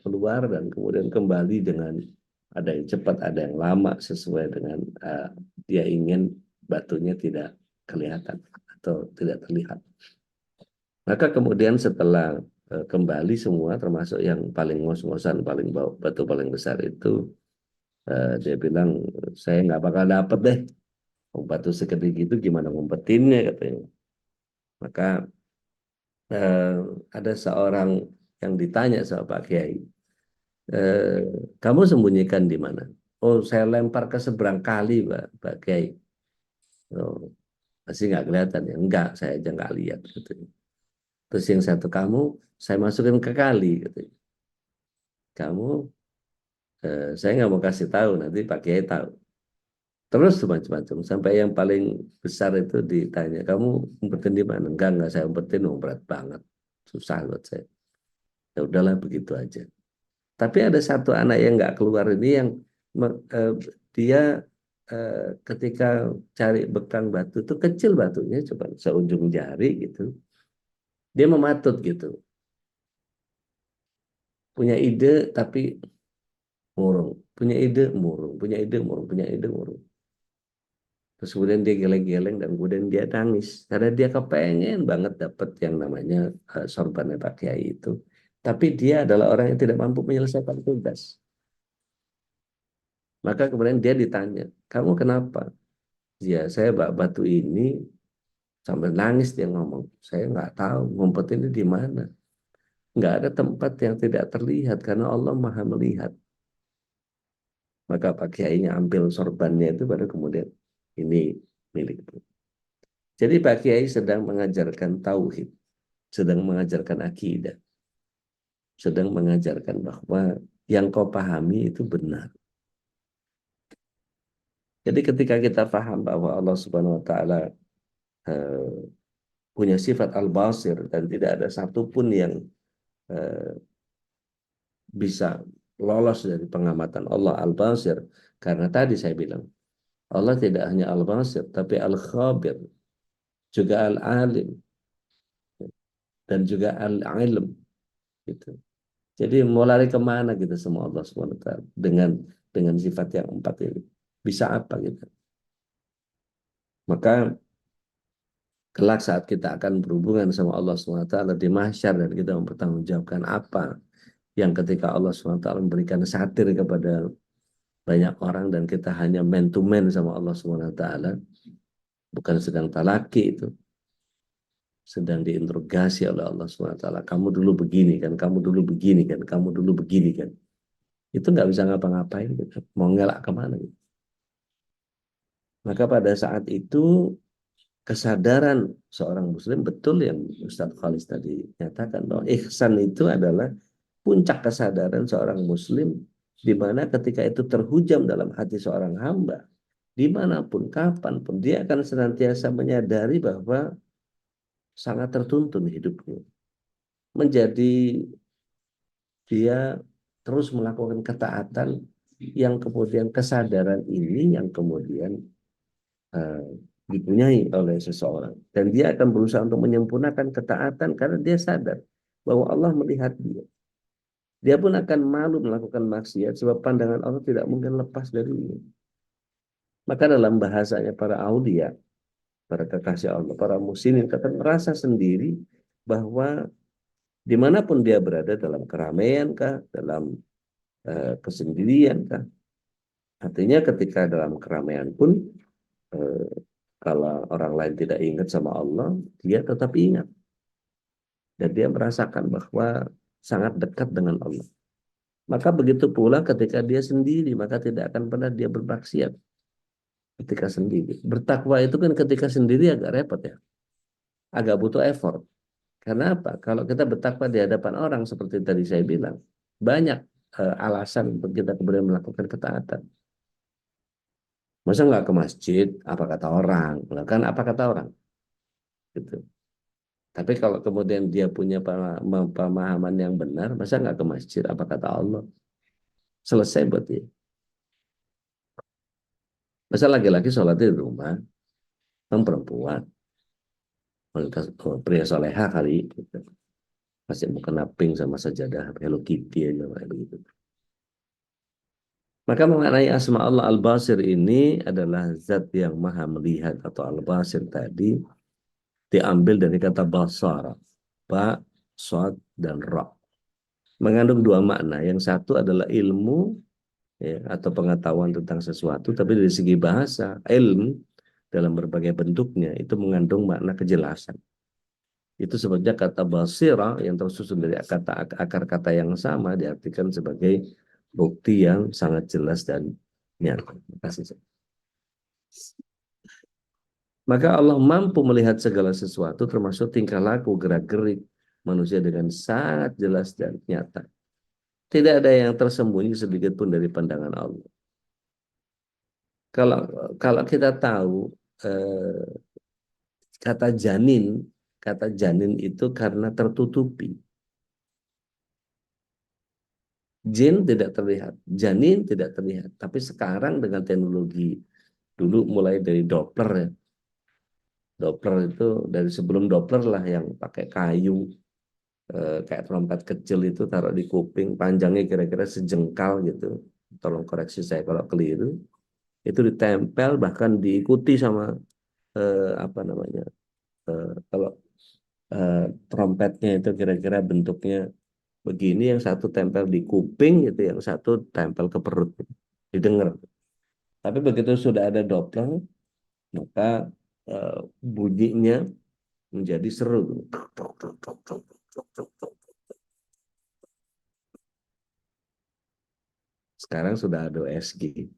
keluar dan kemudian kembali dengan ada yang cepat, ada yang lama sesuai dengan dia ingin batunya tidak kelihatan atau tidak terlihat. Maka kemudian setelah kembali semua termasuk yang paling ngos-ngosan, paling batu paling besar itu, dia bilang saya nggak bakal dapet deh. Batu segede gitu gimana ngumpetinnya katanya. Maka ada seorang yang ditanya sama Pak Kiai, kamu sembunyikan di mana? Oh, saya lempar ke seberang kali, Pak Kiai. Oh, masih nggak kelihatan ya? Enggak, saya aja nggak lihat. Gitu. Terus yang satu, kamu saya masukin ke kali. Gitu. Kamu, saya nggak mau kasih tahu, nanti Pak Kiai tahu. Terus macam-macam. Sampai yang paling besar itu ditanya, kamu umpetin di mana? Enggak, saya umpetin, berat banget. Susah buat saya. Ya udahlah, begitu aja. Tapi ada satu anak yang nggak keluar ini yang dia ketika cari bekang batu itu kecil batunya, coba seujung jari gitu. Dia mematut gitu. Punya ide tapi murung. Punya ide murung. Punya ide murung. Punya ide murung. Terus kemudian dia geleng-geleng dan kemudian dia nangis. Karena dia kepengen banget dapat yang namanya sorbannya Pak Kiai itu. Tapi dia adalah orang yang tidak mampu menyelesaikan tugas. Maka kemudian dia ditanya, kamu kenapa? Ya, saya bawa batu ini sambil nangis dia ngomong. Saya nggak tahu ngumpet ini di mana. Nggak ada tempat yang tidak terlihat karena Allah Maha melihat. Maka Pak Kiainya ambil sorbannya itu baru kemudian ini milikmu. Jadi Pak Kiai sedang mengajarkan tauhid, sedang mengajarkan akidah, sedang mengajarkan bahwa yang kau pahami itu benar. Jadi ketika kita paham bahwa Allah Subhanahu wa taala punya sifat al-basir dan tidak ada satupun yang eh, bisa lolos dari pengamatan Allah al-basir, karena tadi saya bilang Allah tidak hanya al-basir tapi al-khabir, juga al-alim, dan juga al-ilm gitu. Jadi mau lari kemana gitu semua Allah Subhanahu wa taala dengan sifat yang empat ini? Bisa apa gitu? Maka kelak saat kita akan berhubungan sama Allah Subhanahu wa taala di mahsyar dan kita mempertanggungjawabkan apa yang ketika Allah Subhanahu wa taala memberikan satir kepada banyak orang dan kita hanya man to man sama Allah Subhanahu wa taala, bukan sedang talaki itu, sedang diinterogasi oleh Allah Subhanahu wa taala. Kamu dulu begini kan, kamu dulu begini kan, kamu dulu begini kan. Itu nggak bisa ngapa-ngapain gitu. Mau ngelak kemana gitu. Maka pada saat itu kesadaran seorang muslim, betul yang Ustadz Khalis tadi nyatakan bahwa ihsan itu adalah puncak kesadaran seorang muslim, di mana ketika itu terhujam dalam hati seorang hamba, dimanapun, kapanpun, dia akan senantiasa menyadari bahwa sangat tertuntun hidupnya. Menjadi dia terus melakukan ketaatan yang kemudian kesadaran ini yang kemudian dipunyai oleh seseorang. Dan dia akan berusaha untuk menyempurnakan ketaatan karena dia sadar bahwa Allah melihat dia. Dia pun akan malu melakukan maksiat sebab pandangan Allah tidak mungkin lepas dari ini. Maka dalam bahasanya para aulia, para kekasih Allah, para muslimin, kata merasa sendiri bahwa dimanapun dia berada, dalam keramaian kah, dalam kesendirian kah. Artinya ketika dalam keramaian pun, eh, kalau orang lain tidak ingat sama Allah, dia tetap ingat. Dan dia merasakan bahwa sangat dekat dengan Allah. Maka begitu pula ketika dia sendiri, maka tidak akan pernah dia bermaksiat ketika sendiri. Bertakwa itu kan ketika sendiri agak repot ya. Agak butuh effort. Karena apa? Kalau kita bertakwa di hadapan orang seperti tadi saya bilang, banyak alasan untuk kita kemudian melakukan ketaatan. Masa nggak ke masjid? Apa kata orang? Kan apa kata orang? Gitu. Tapi kalau kemudian dia punya pemahaman yang benar, masa nggak ke masjid? Apa kata Allah? Selesai buat dia. Masa laki-laki sholat di rumah, kan perempuan, pria soleha kali, gitu. Masih mau kena pink sama sajadah Hello Kitty aja kayak begitu. Maka mengenai asma Allah Al-Basir ini adalah zat yang maha melihat, atau Al-Basir tadi diambil dari kata basara, ba, sod, dan ra. Mengandung dua makna. Yang satu adalah ilmu, ya, atau pengetahuan tentang sesuatu, tapi dari segi bahasa, ilm dalam berbagai bentuknya itu mengandung makna kejelasan. Itu sebabnya kata basira yang tersusun dari akar kata yang sama diartikan sebagai bukti yang sangat jelas dan nyata. Terima kasih. Maka Allah mampu melihat segala sesuatu termasuk tingkah laku, gerak-gerik manusia dengan sangat jelas dan nyata. Tidak ada yang tersembunyi sedikit pun dari pandangan Allah. Kalau kalau kita tahu eh, kata janin itu karena tertutupi. Jin tidak terlihat, janin tidak terlihat. Tapi sekarang dengan teknologi, dulu mulai dari Doppler ya. Doppler itu dari sebelum Doppler lah yang pakai kayu, kayak trompet kecil itu taruh di kuping, panjangnya kira-kira sejengkal gitu. Tolong koreksi saya kalau keliru. Itu ditempel, bahkan diikuti sama apa namanya, kalau trompetnya itu kira-kira bentuknya begini, yang satu tempel di kuping gitu, yang satu tempel ke perut, didengar. Tapi begitu sudah ada Doppler, maka eh, bunyinya menjadi seru. Sekarang sudah ada USG,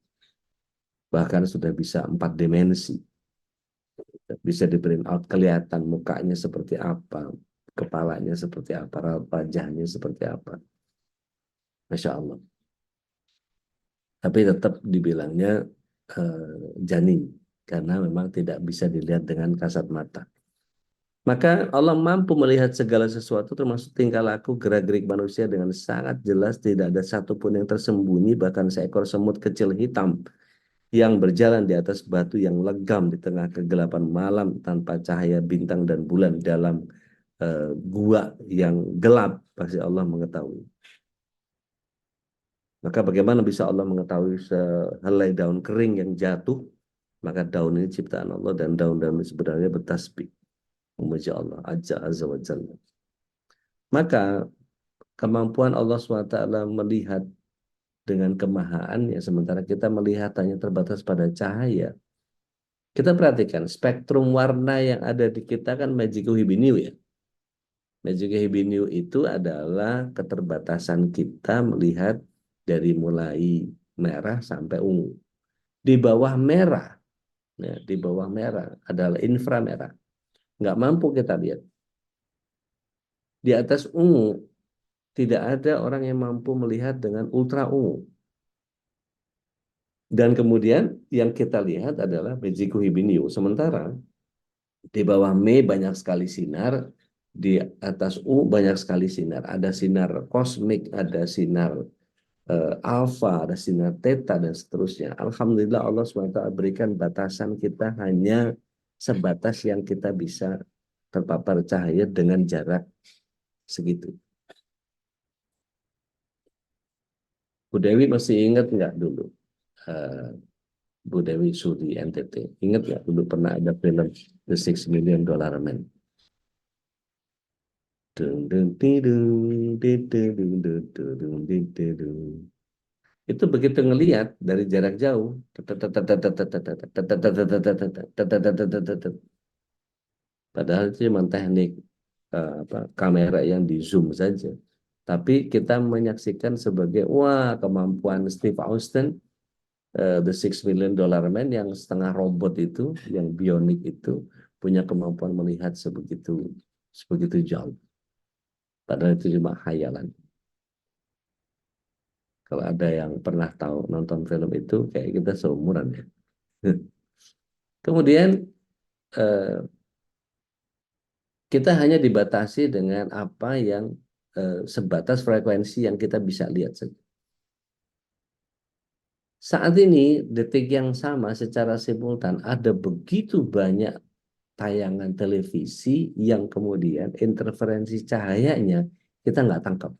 bahkan sudah bisa 4 dimensi. bisa di print out, kelihatan mukanya seperti apa, kepalanya seperti apa, raut wajahnya seperti apa. Masya Allah. Tapi tetap dibilangnya janin, karena memang tidak bisa dilihat dengan kasat mata. Maka Allah mampu melihat segala sesuatu termasuk tingkah laku gerak-gerik manusia dengan sangat jelas, tidak ada satupun yang tersembunyi, bahkan seekor semut kecil hitam yang berjalan di atas batu yang legam di tengah kegelapan malam tanpa cahaya bintang dan bulan dalam gua yang gelap, pasti Allah mengetahui. Maka bagaimana bisa Allah mengetahui sehelai daun kering yang jatuh? Maka daun ini ciptaan Allah dan daun-daun ini sebenarnya bertasbih memuji Allah azza wa jalla. Maka kemampuan Allah SWT melihat dengan kemahaannya, sementara kita melihat hanya terbatas pada cahaya. Kita perhatikan spektrum warna yang ada di kita kan magical hibiniu ya. Magical hibiniu itu adalah keterbatasan kita melihat dari mulai merah sampai ungu. Di bawah merah, ya, di bawah merah adalah inframerah. Nggak mampu kita lihat. Di atas ungu, tidak ada orang yang mampu melihat dengan ultra ungu. Dan kemudian yang kita lihat adalah magical hibiniu. Sementara di bawah Me banyak sekali sinar, di atas U banyak sekali sinar. Ada sinar kosmik, ada sinar alfa, ada sinar theta, dan seterusnya. Alhamdulillah Allah SWT berikan batasan kita hanya sebatas yang kita bisa terpapar cahaya dengan jarak segitu. Bu Dewi masih ingat nggak dulu? Bu Dewi Sudi NTT. Ingat nggak dulu pernah ada film The $6 Million Man? Itu begitu ngelihat dari jarak jauh, padahal itu cuma teknik kamera yang di zoom saja. Tapi kita menyaksikan sebagai wah kemampuan Steve Austin, The $6 Million Man yang setengah robot itu, yang bionik itu punya kemampuan melihat sebegitu jauh. Padahal itu cuma khayalan. Kalau ada yang pernah tahu nonton film itu, kayak kita seumuran ya. Kemudian kita hanya dibatasi dengan apa yang sebatas frekuensi yang kita bisa lihat saja. Saat ini, detik yang sama secara simultan, ada begitu banyak tayangan televisi yang kemudian interferensi cahayanya kita nggak tangkap.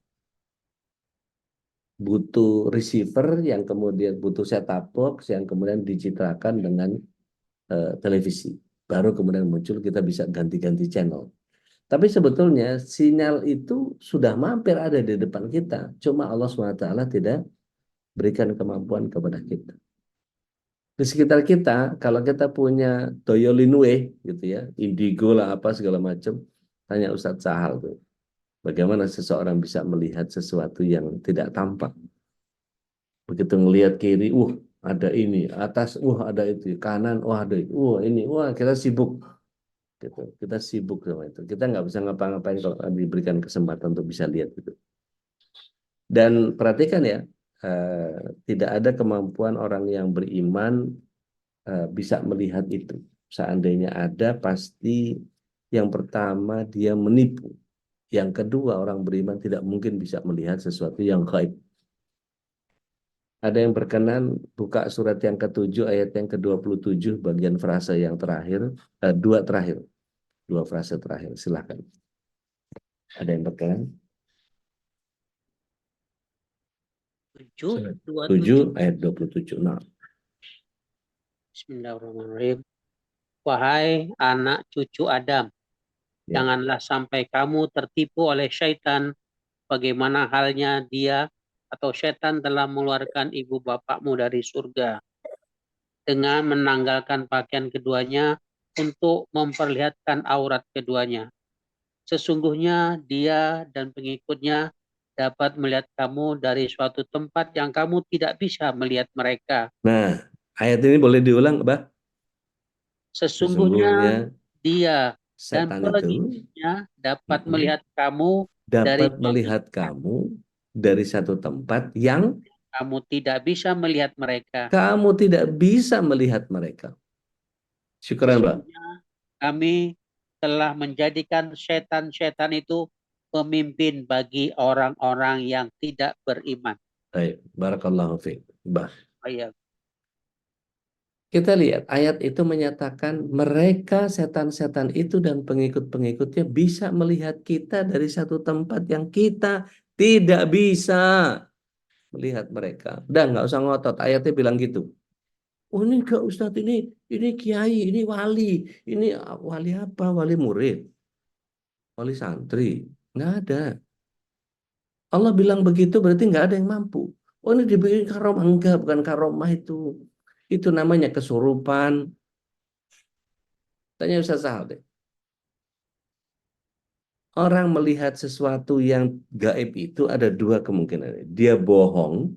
Butuh receiver yang kemudian butuh set-top box yang kemudian dicitrakan dengan televisi. Baru kemudian muncul kita bisa ganti-ganti channel. Tapi sebetulnya sinyal itu sudah mampir ada di depan kita. Cuma Allah SWT tidak berikan kemampuan kepada kita. Di sekitar kita, kalau kita punya Toyo Linue, gitu ya, Indigo lah apa segala macam, tanya Ustadz Sahal tuh, bagaimana seseorang bisa melihat sesuatu yang tidak tampak. Begitu ngelihat kiri, ada ini, atas, ada itu, kanan, ada itu, ini, kita sibuk. Gitu. Kita sibuk sama itu. Kita nggak bisa ngapa-ngapain kalau diberikan kesempatan untuk bisa lihat itu. Dan perhatikan ya, tidak ada kemampuan orang yang beriman bisa melihat itu. Seandainya ada, pasti yang pertama dia menipu. Yang kedua, orang beriman tidak mungkin bisa melihat sesuatu yang gaib. Ada yang berkenan buka surat yang ke-7 ayat yang ke-27 bagian frase yang terakhir, dua frase terakhir, silahkan. Ada yang berkenan? 7 ayat 27. Nah. Bismillahirrahmanirrahim. Wahai anak cucu Adam, janganlah sampai kamu tertipu oleh syaitan, bagaimana halnya dia atau syaitan telah mengeluarkan ibu bapakmu dari surga dengan menanggalkan pakaian keduanya untuk memperlihatkan aurat keduanya. Sesungguhnya dia dan pengikutnya dapat melihat kamu dari suatu tempat yang kamu tidak bisa melihat mereka. Nah, ayat ini boleh diulang, Mbak? Sesungguhnya dia dan setan itu pengikutnya dapat mm-mm, melihat kamu dari dapat melihat kamu dari satu tempat yang kamu tidak bisa melihat mereka. kamu tidak bisa melihat mereka. Syukuran, Mbak. Sesungguhnya kami telah menjadikan setan-setan itu pemimpin bagi orang-orang yang tidak beriman. Baik, barakallahu fiik. Mbak, Ayat. kita lihat ayat itu menyatakan mereka setan-setan itu dan pengikut-pengikutnya bisa melihat kita dari satu tempat yang kita tidak bisa melihat mereka. Dan nggak usah ngotot, ayatnya bilang gitu. Oh ini enggak Ustadz, ini kiai, ini wali, ini wali apa? Wali murid, wali santri, nggak ada. Allah bilang begitu berarti nggak ada yang mampu. Oh ini dibikin karomah, enggak, bukan karomah itu. Itu namanya kesurupan. Tanya Ustaz Sahal deh. Orang melihat sesuatu yang gaib itu ada dua kemungkinan. Dia bohong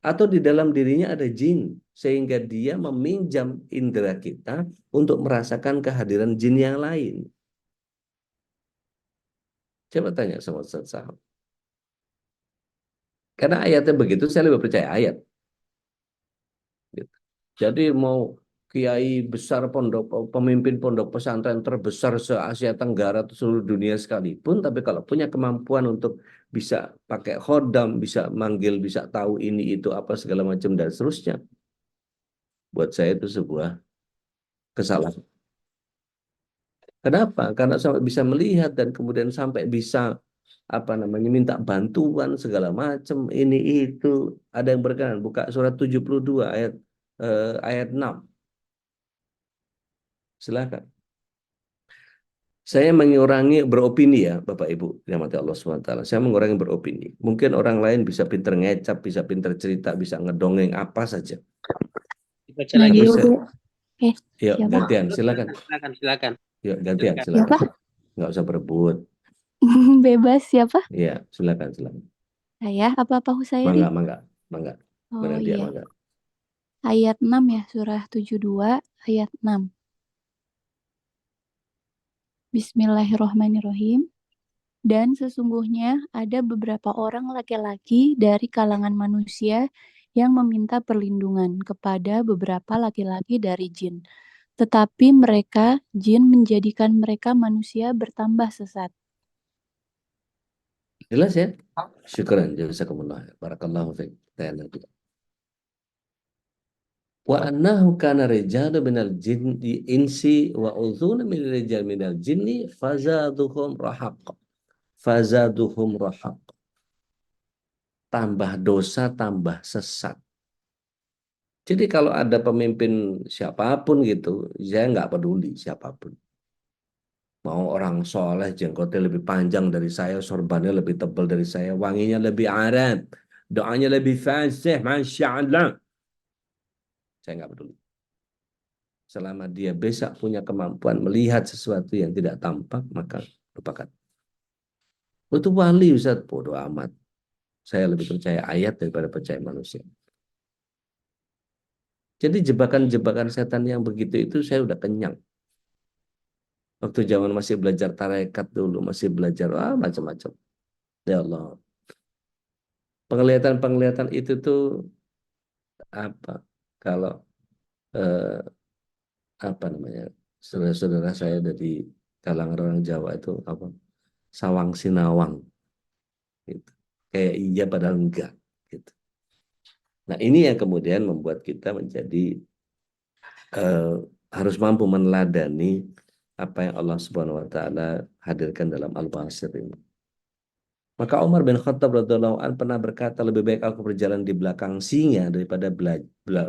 atau di dalam dirinya ada jin sehingga dia meminjam indera kita untuk merasakan kehadiran jin yang lain. Coba tanya sama Ustaz Sahal. Karena ayatnya begitu, saya lebih percaya ayat. Gitu. Jadi mau kiai besar pondok, pemimpin pondok pesantren terbesar se-Asia Tenggara atau seluruh dunia sekalipun, tapi kalau punya kemampuan untuk bisa pakai khodam, bisa manggil, bisa tahu ini itu apa segala macam dan seterusnya, buat saya itu sebuah kesalahan. Kenapa? Karena sampai bisa melihat dan kemudian sampai bisa apa namanya minta bantuan segala macam ini itu. Ada yang berkenan buka surat 72 ayat 6. Silakan. Saya mengurangi beropini ya, Bapak Ibu, dirahmati Allah SWT. Saya mengurangi beropini. Mungkin orang lain bisa pinter ngecap, bisa pinter cerita, bisa ngedongeng apa saja. Dibaca Nah, lagi. Tapi dia saya, udah. yuk Siapa? gantian, silakan. Silakan. Yuk gantian, Silakan. silakan. Siapa? Nggak usah berebut. Bebas siapa? Iya, silakan, silakan. Saya apa Husairi? Mangga, mangga, mangga. Oh Dia, iya. mangga. Ayat 6 ya, surah 72 ayat 6. Bismillahirrahmanirrahim. Dan sesungguhnya ada beberapa orang laki-laki dari kalangan manusia yang meminta perlindungan kepada beberapa laki-laki dari jin. Tetapi mereka, jin menjadikan mereka manusia bertambah sesat. Jelas ya? Syukuran, jazakumullah. Barakallahu fiik. Wa annahu kana rijalu minal jinni insi wa uzuna min rijal minal jinni fazaduhum rahaq. Tambah dosa, tambah sesat. Jadi kalau ada pemimpin siapapun gitu, saya nggak peduli siapapun. Mau orang soleh, jenggotnya lebih panjang dari saya, sorbannya lebih tebal dari saya, wanginya lebih Arab, doanya lebih fasih, Masya Allah. Saya nggak peduli. Selama dia bisa punya kemampuan melihat sesuatu yang tidak tampak, maka lupakan. Itu wali Ustaz, bodoh amat. Saya lebih percaya ayat daripada percaya manusia. Jadi jebakan-jebakan setan yang begitu itu saya udah kenyang. Waktu zaman masih belajar tarekat dulu, masih belajar macam-macam. Ya Allah. Penglihatan-penglihatan itu tuh apa? Kalau eh, apa namanya? Saudara-saudara saya dari kalangan orang Jawa itu apa? Sawang sinawang gitu. Kayak iya padahal enggak gitu. Nah, ini yang kemudian membuat kita menjadi eh, harus mampu meneladani apa yang Allah Subhanahu wa taala hadirkan dalam Al-Basir ini. Maka Umar bin Khattab radhiyallahu an pernah berkata, lebih baik aku berjalan di belakang singa daripada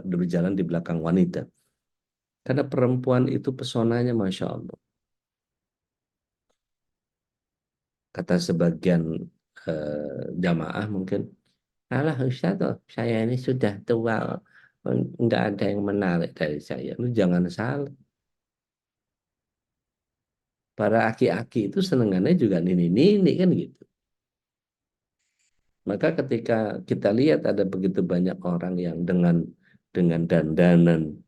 berjalan di belakang wanita. Karena perempuan itu pesonanya Masya Allah. Kata sebagian jamaah mungkin, alah Ustaz, saya ini sudah tua, enggak ada yang menarik dari saya. Lu jangan salah. Para aki-aki itu senengannya juga nini-nini kan gitu. Maka ketika kita lihat ada begitu banyak orang yang dengan dandanan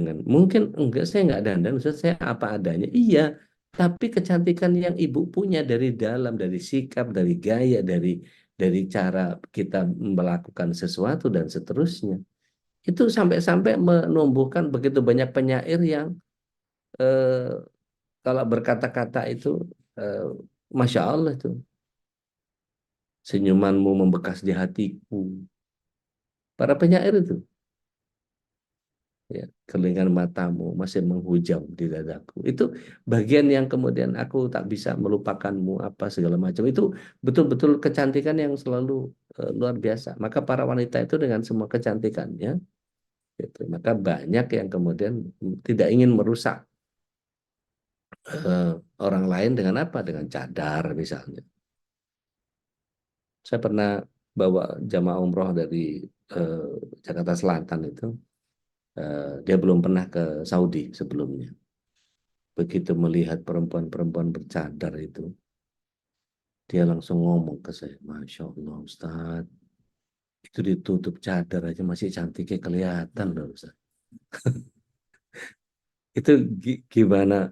Mungkin enggak, saya enggak dandan, Ustaz, saya apa adanya. Iya, tapi kecantikan yang ibu punya dari dalam, dari sikap, dari gaya, dari cara kita melakukan sesuatu dan seterusnya. Itu sampai-sampai menumbuhkan begitu banyak penyair yang eh, kalau berkata-kata itu eh, Masya Allah itu. Senyumanmu membekas di hatiku. Para penyair itu. Ya, kelingan matamu masih menghujam di dadaku. Itu bagian yang kemudian aku tak bisa melupakanmu apa segala macam. Itu betul-betul kecantikan yang selalu luar biasa. Maka para wanita itu dengan semua kecantikannya, gitu, maka banyak yang kemudian tidak ingin merusak eh, orang lain dengan apa? Dengan cadar misalnya. Saya pernah bawa jamaah umroh dari eh, Jakarta Selatan itu. Dia belum pernah ke Saudi sebelumnya. Begitu melihat perempuan-perempuan bercadar itu, dia langsung ngomong ke saya, Masya Allah Ustaz, itu ditutup cadar aja masih cantiknya kelihatan loh Ustaz. Itu gimana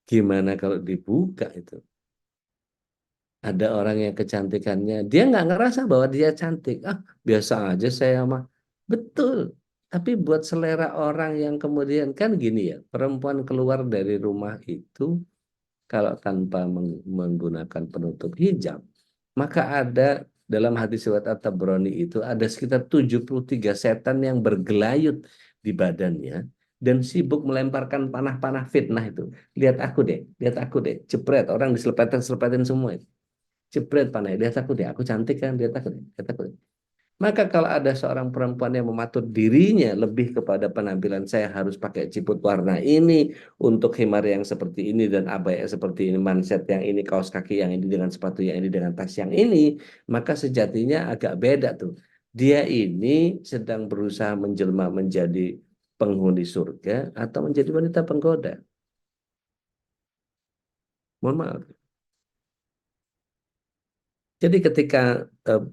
gimana kalau dibuka itu? Ada orang yang kecantikannya, dia nggak ngerasa bahwa dia cantik. Ah, biasa aja saya mah. Betul. Tapi buat selera orang yang kemudian, kan gini ya, perempuan keluar dari rumah itu kalau tanpa menggunakan penutup hijab, maka ada dalam hadis riwayat At-Tabrani itu ada sekitar 73 setan yang bergelayut di badannya dan sibuk melemparkan panah-panah fitnah itu. Lihat aku deh, jepret, orang diselepetin semua itu. Jepret panah, aku cantik kan, lihat aku deh. Maka kalau ada seorang perempuan yang mematur dirinya lebih kepada penampilan, saya harus pakai ciput warna ini, untuk himar yang seperti ini dan abaya seperti ini, manset yang ini, kaos kaki yang ini dengan sepatu yang ini dengan tas yang ini, maka sejatinya agak beda tuh. Dia ini sedang berusaha menjelma menjadi penghuni surga atau menjadi wanita penggoda. Mohon maaf. Jadi ketika eh,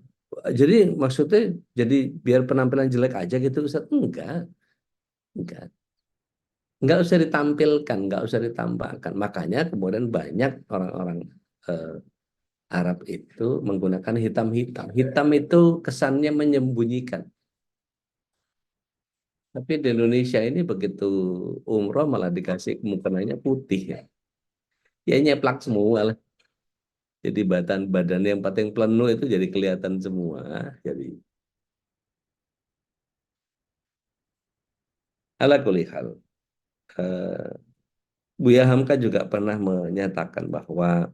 jadi maksudnya jadi biar penampilan jelek aja gitu Ustaz? Enggak. Enggak usah ditampilkan, enggak usah ditampakkan. Makanya kemudian banyak orang-orang eh, Arab itu menggunakan hitam-hitam. Hitam itu kesannya menyembunyikan. Tapi di Indonesia ini begitu umroh malah dikasih mukenanya putih ya. Ya nyeplak semua lah. Jadi badan yang paling penuh itu jadi kelihatan semua. Jadi ala kulihal. Buya Hamka juga pernah menyatakan bahwa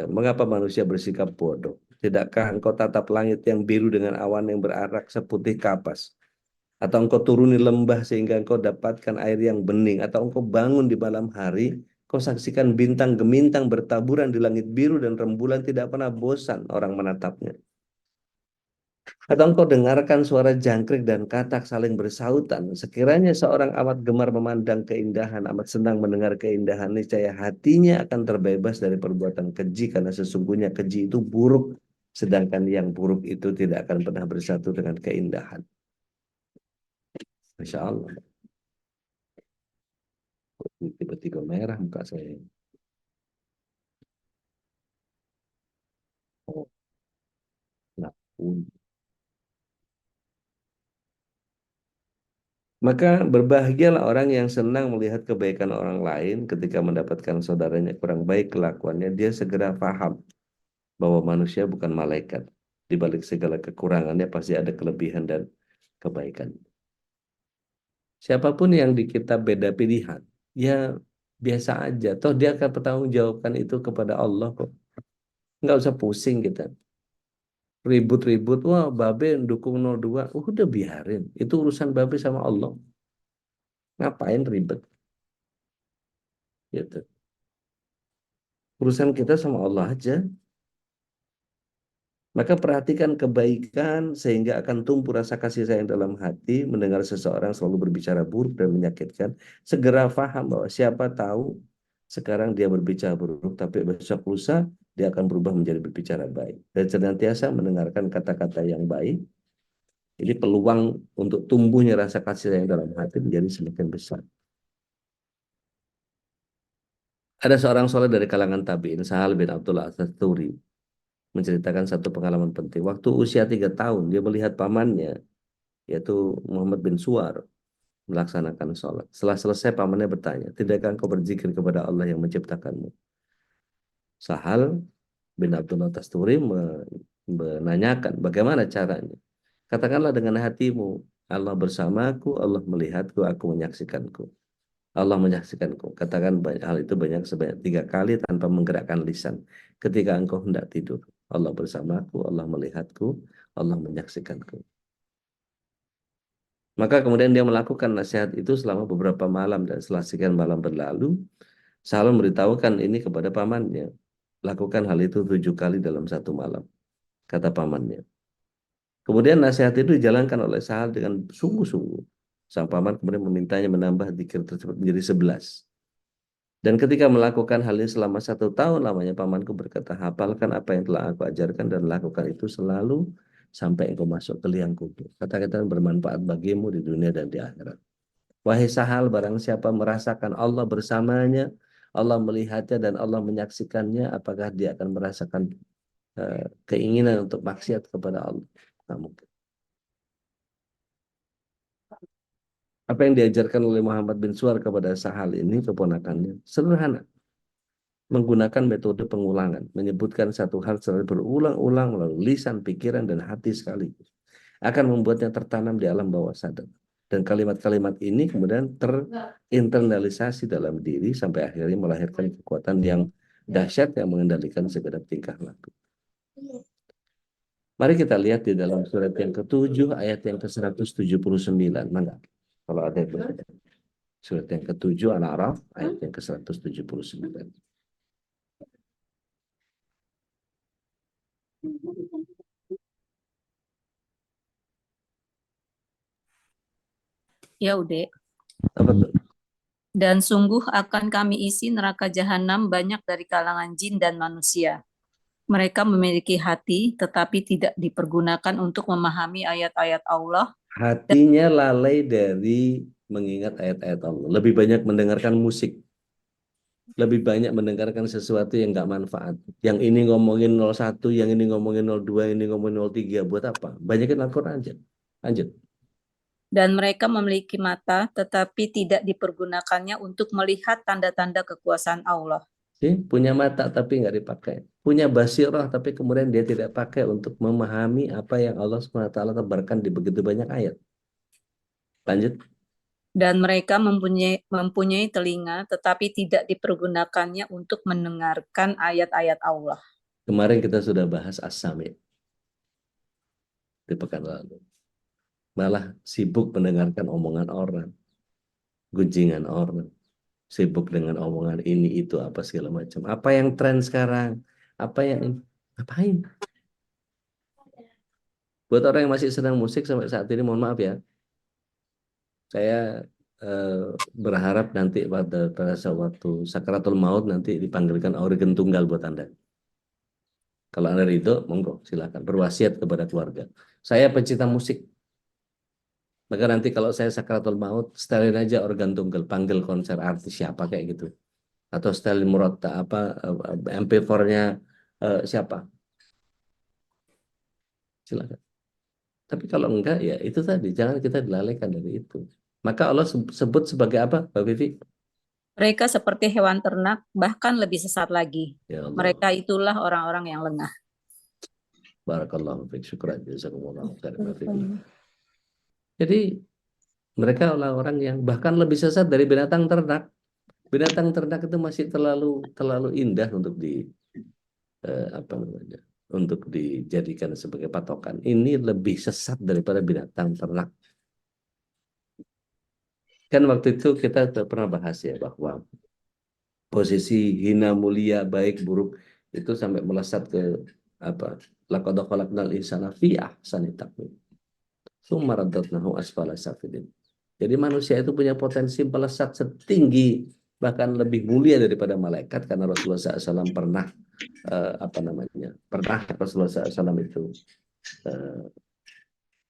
mengapa manusia bersikap bodoh? Tidakkah engkau tatap langit yang biru dengan awan yang berarak seputih kapas? Atau engkau turuni lembah sehingga engkau dapatkan air yang bening? Atau engkau bangun di malam hari, kau saksikan bintang gemintang bertaburan di langit biru dan rembulan tidak pernah bosan orang menatapnya? Atau engkau dengarkan suara jangkrik dan katak saling bersautan. Sekiranya seorang amat gemar memandang keindahan, amat senang mendengar keindahan, niscaya hatinya akan terbebas dari perbuatan keji, karena sesungguhnya keji itu buruk, sedangkan yang buruk itu tidak akan pernah bersatu dengan keindahan. Masya Allah. Tiba-tiba merah muka saya. Oh, nah, maka berbahagialah orang yang senang melihat kebaikan orang lain. Ketika mendapatkan saudaranya kurang baik kelakuannya, dia segera paham bahwa manusia bukan malaikat. Di balik segala kekurangannya pasti ada kelebihan dan kebaikan. Siapapun yang di kita beda pilihan, ya biasa aja. Toh dia akan pertanggungjawabkan itu kepada Allah kok. Nggak usah pusing kita. Ribut-ribut, wah Babe dukung 02. Udah biarin. Itu urusan Babe sama Allah. Ngapain ribet? Gitu. Urusan kita sama Allah aja. Maka perhatikan kebaikan sehingga akan tumbuh rasa kasih sayang dalam hati. Mendengar seseorang selalu berbicara buruk dan menyakitkan, segera paham bahwa siapa tahu sekarang dia berbicara buruk, tapi besok lusa dia akan berubah menjadi berbicara baik. Dan senantiasa mendengarkan kata-kata yang baik Ini peluang untuk tumbuhnya rasa kasih sayang dalam hati menjadi semakin besar. Ada seorang soleh dari kalangan tabi'in, Sahal bin Abdullah As-Turi, menceritakan satu pengalaman penting. Waktu usia 3 tahun, dia melihat pamannya, yaitu Muhammad bin Suwar, melaksanakan sholat. Setelah selesai, pamannya bertanya, tidakkah engkau berzikir kepada Allah yang menciptakanmu? Sahal bin Abdullah Tasturi menanyakan, bagaimana caranya? Katakanlah dengan hatimu, Allah bersamaku, Allah melihatku, aku menyaksikanku. Allah menyaksikanku. Katakan hal itu sebanyak 3 kali tanpa menggerakkan lisan. Ketika engkau hendak tidur, Allah bersamaku, Allah melihatku, Allah menyaksikanku. Maka kemudian dia melakukan nasihat itu selama beberapa malam, dan setelah sekian malam berlalu, Sahal memberitahukan ini kepada pamannya. Lakukan hal itu 7 kali dalam satu malam, kata pamannya. Kemudian nasihat itu dijalankan oleh Sahal dengan sungguh-sungguh. Sang paman kemudian memintanya menambah zikir tersebut menjadi 11. Dan ketika melakukan hal ini selama 1 tahun lamanya, pamanku berkata, hafalkan apa yang telah aku ajarkan dan lakukan itu selalu sampai engkau masuk ke liang kubur. Kata-kata yang bermanfaat bagimu di dunia dan di akhirat. Wahai Sahal, barang siapa merasakan Allah bersamanya, Allah melihatnya dan Allah menyaksikannya, apakah dia akan merasakan keinginan untuk maksiat kepada Allah? Tidak mungkin. Apa yang diajarkan oleh Muhammad bin Suwar kepada Sahal ini, keponakannya, sederhana. Menggunakan metode pengulangan, menyebutkan satu hal secara berulang-ulang melalui lisan, pikiran, dan hati sekaligus, akan membuatnya tertanam di alam bawah sadar. Dan kalimat-kalimat ini kemudian terinternalisasi dalam diri sampai akhirnya melahirkan kekuatan yang dahsyat yang mengendalikan segenap tingkah laku. Mari kita lihat di dalam surat yang ke-7 ayat yang ke-179. Mana? Kalau ada yang berbeda. Surat yang ke-7 Al-A'raf ayat yang ke-179. Ya udah. Apa tuh? Dan sungguh akan kami isi neraka jahanam banyak dari kalangan jin dan manusia. Mereka memiliki hati, tetapi tidak dipergunakan untuk memahami ayat-ayat Allah. Hatinya lalai dari mengingat ayat-ayat Allah. Lebih banyak mendengarkan musik. Lebih banyak mendengarkan sesuatu yang nggak manfaat. Yang ini ngomongin 01, yang ini ngomongin 02, ini ngomongin 03. Buat apa? Banyakin Al-Quran aja. Lanjut. Dan mereka memiliki mata, tetapi tidak dipergunakannya untuk melihat tanda-tanda kekuasaan Allah. Punya mata tapi nggak dipakai. Punya basirah tapi kemudian dia tidak pakai untuk memahami apa yang Allah SWT tebarkan di begitu banyak ayat. Lanjut. Dan mereka mempunyai telinga, tetapi tidak dipergunakannya untuk mendengarkan ayat-ayat Allah. Kemarin kita sudah bahas As-Sami di pekan lalu. Malah sibuk mendengarkan omongan orang, gunjingan orang, sibuk dengan omongan ini itu apa segala macam. Apa yang tren sekarang? Apa yang ngapain? Buat orang yang masih senang musik sampai saat ini, mohon maaf ya, saya berharap nanti pada waktu sakaratul maut nanti dipanggilkan organ tunggal buat Anda. Kalau Anda ridho, monggo silakan berwasiat kepada keluarga. Saya pecinta musik. Maka nanti kalau saya sakaratul maut, setelin aja organ tunggal, panggil konser artis siapa kayak gitu. Atau setelin murata apa MP4-nya siapa. Silakan. Tapi kalau enggak ya itu tadi, jangan kita dilalaikan dari itu. Maka Allah sebut sebagai apa, Mbak Vivi? Mereka seperti hewan ternak, bahkan lebih sesat lagi. Ya Allah. Mereka itulah orang-orang yang lengah. Barakallahu fiik. Syukran jazakumullah khairan, Mbak Vivi. Jadi mereka orang-orang yang bahkan lebih sesat dari binatang ternak. Binatang ternak itu masih terlalu indah untuk apa namanya? Untuk dijadikan sebagai patokan. Ini lebih sesat daripada binatang ternak. Kan waktu itu kita pernah bahas ya bahwa posisi hina mulia baik buruk itu sampai melesat ke apa? Laqad khalaqnal insana fi ahsani taqwim. Tsumma radadnahu asfala safilin. Jadi manusia itu punya potensi melesat setinggi bahkan lebih mulia daripada malaikat karena Rasulullah SAW pernah Rasulullah SAW itu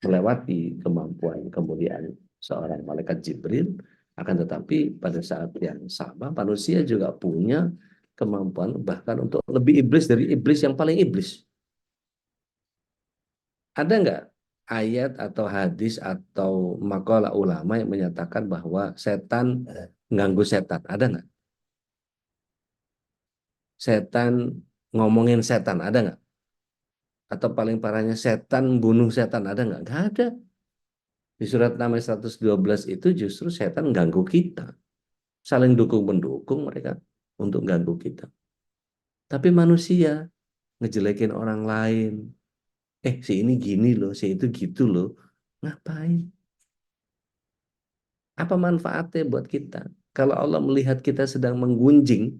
melewati kemampuan kemuliaan seorang malaikat Jibril, akan tetapi pada saat yang sama manusia juga punya kemampuan bahkan untuk lebih iblis dari iblis yang paling iblis. Ada nggak ayat atau hadis atau makalah ulama yang menyatakan bahwa setan ganggu setan? Ada nggak? Setan ngomongin setan, ada nggak? Atau paling parahnya setan bunuh setan, ada nggak? Nggak ada. Di surat Naml 112 itu justru setan ganggu kita. Saling dukung-mendukung mereka untuk ganggu kita. Tapi manusia ngejelekin orang lain. Si ini gini loh, si itu gitu loh. Ngapain? Apa manfaatnya buat kita? Kalau Allah melihat kita sedang menggunjing,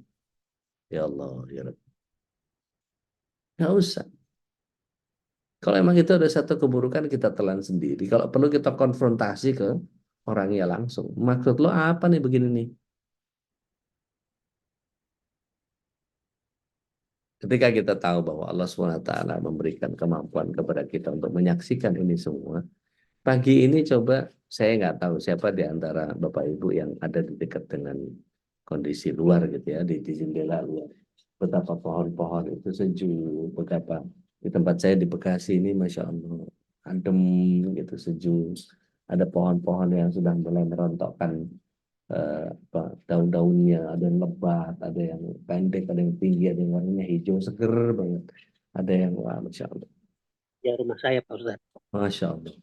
ya Allah, ya Rabbi. Nggak usah. Kalau emang itu ada satu keburukan, kita telan sendiri. Kalau perlu kita konfrontasi ke orangnya langsung. Maksud lo apa nih begini nih? Ketika kita tahu bahwa Allah SWT memberikan kemampuan kepada kita untuk menyaksikan ini semua, pagi ini coba, saya nggak tahu siapa di antara Bapak Ibu yang ada di dekat dengan kondisi luar gitu ya, di jendela luar. Betapa pohon-pohon itu sejuk, betapa di tempat saya di Bekasi ini, Masya Allah, adem gitu, sejuk. Ada pohon-pohon yang sudah mulai merontokkan daun-daunnya, ada yang lebat, ada yang pendek, ada yang tinggi, ada yang warnanya hijau seger banget, ada yang wah, Masya Allah. Ya rumah saya Pak Ustadz. Masya Allah.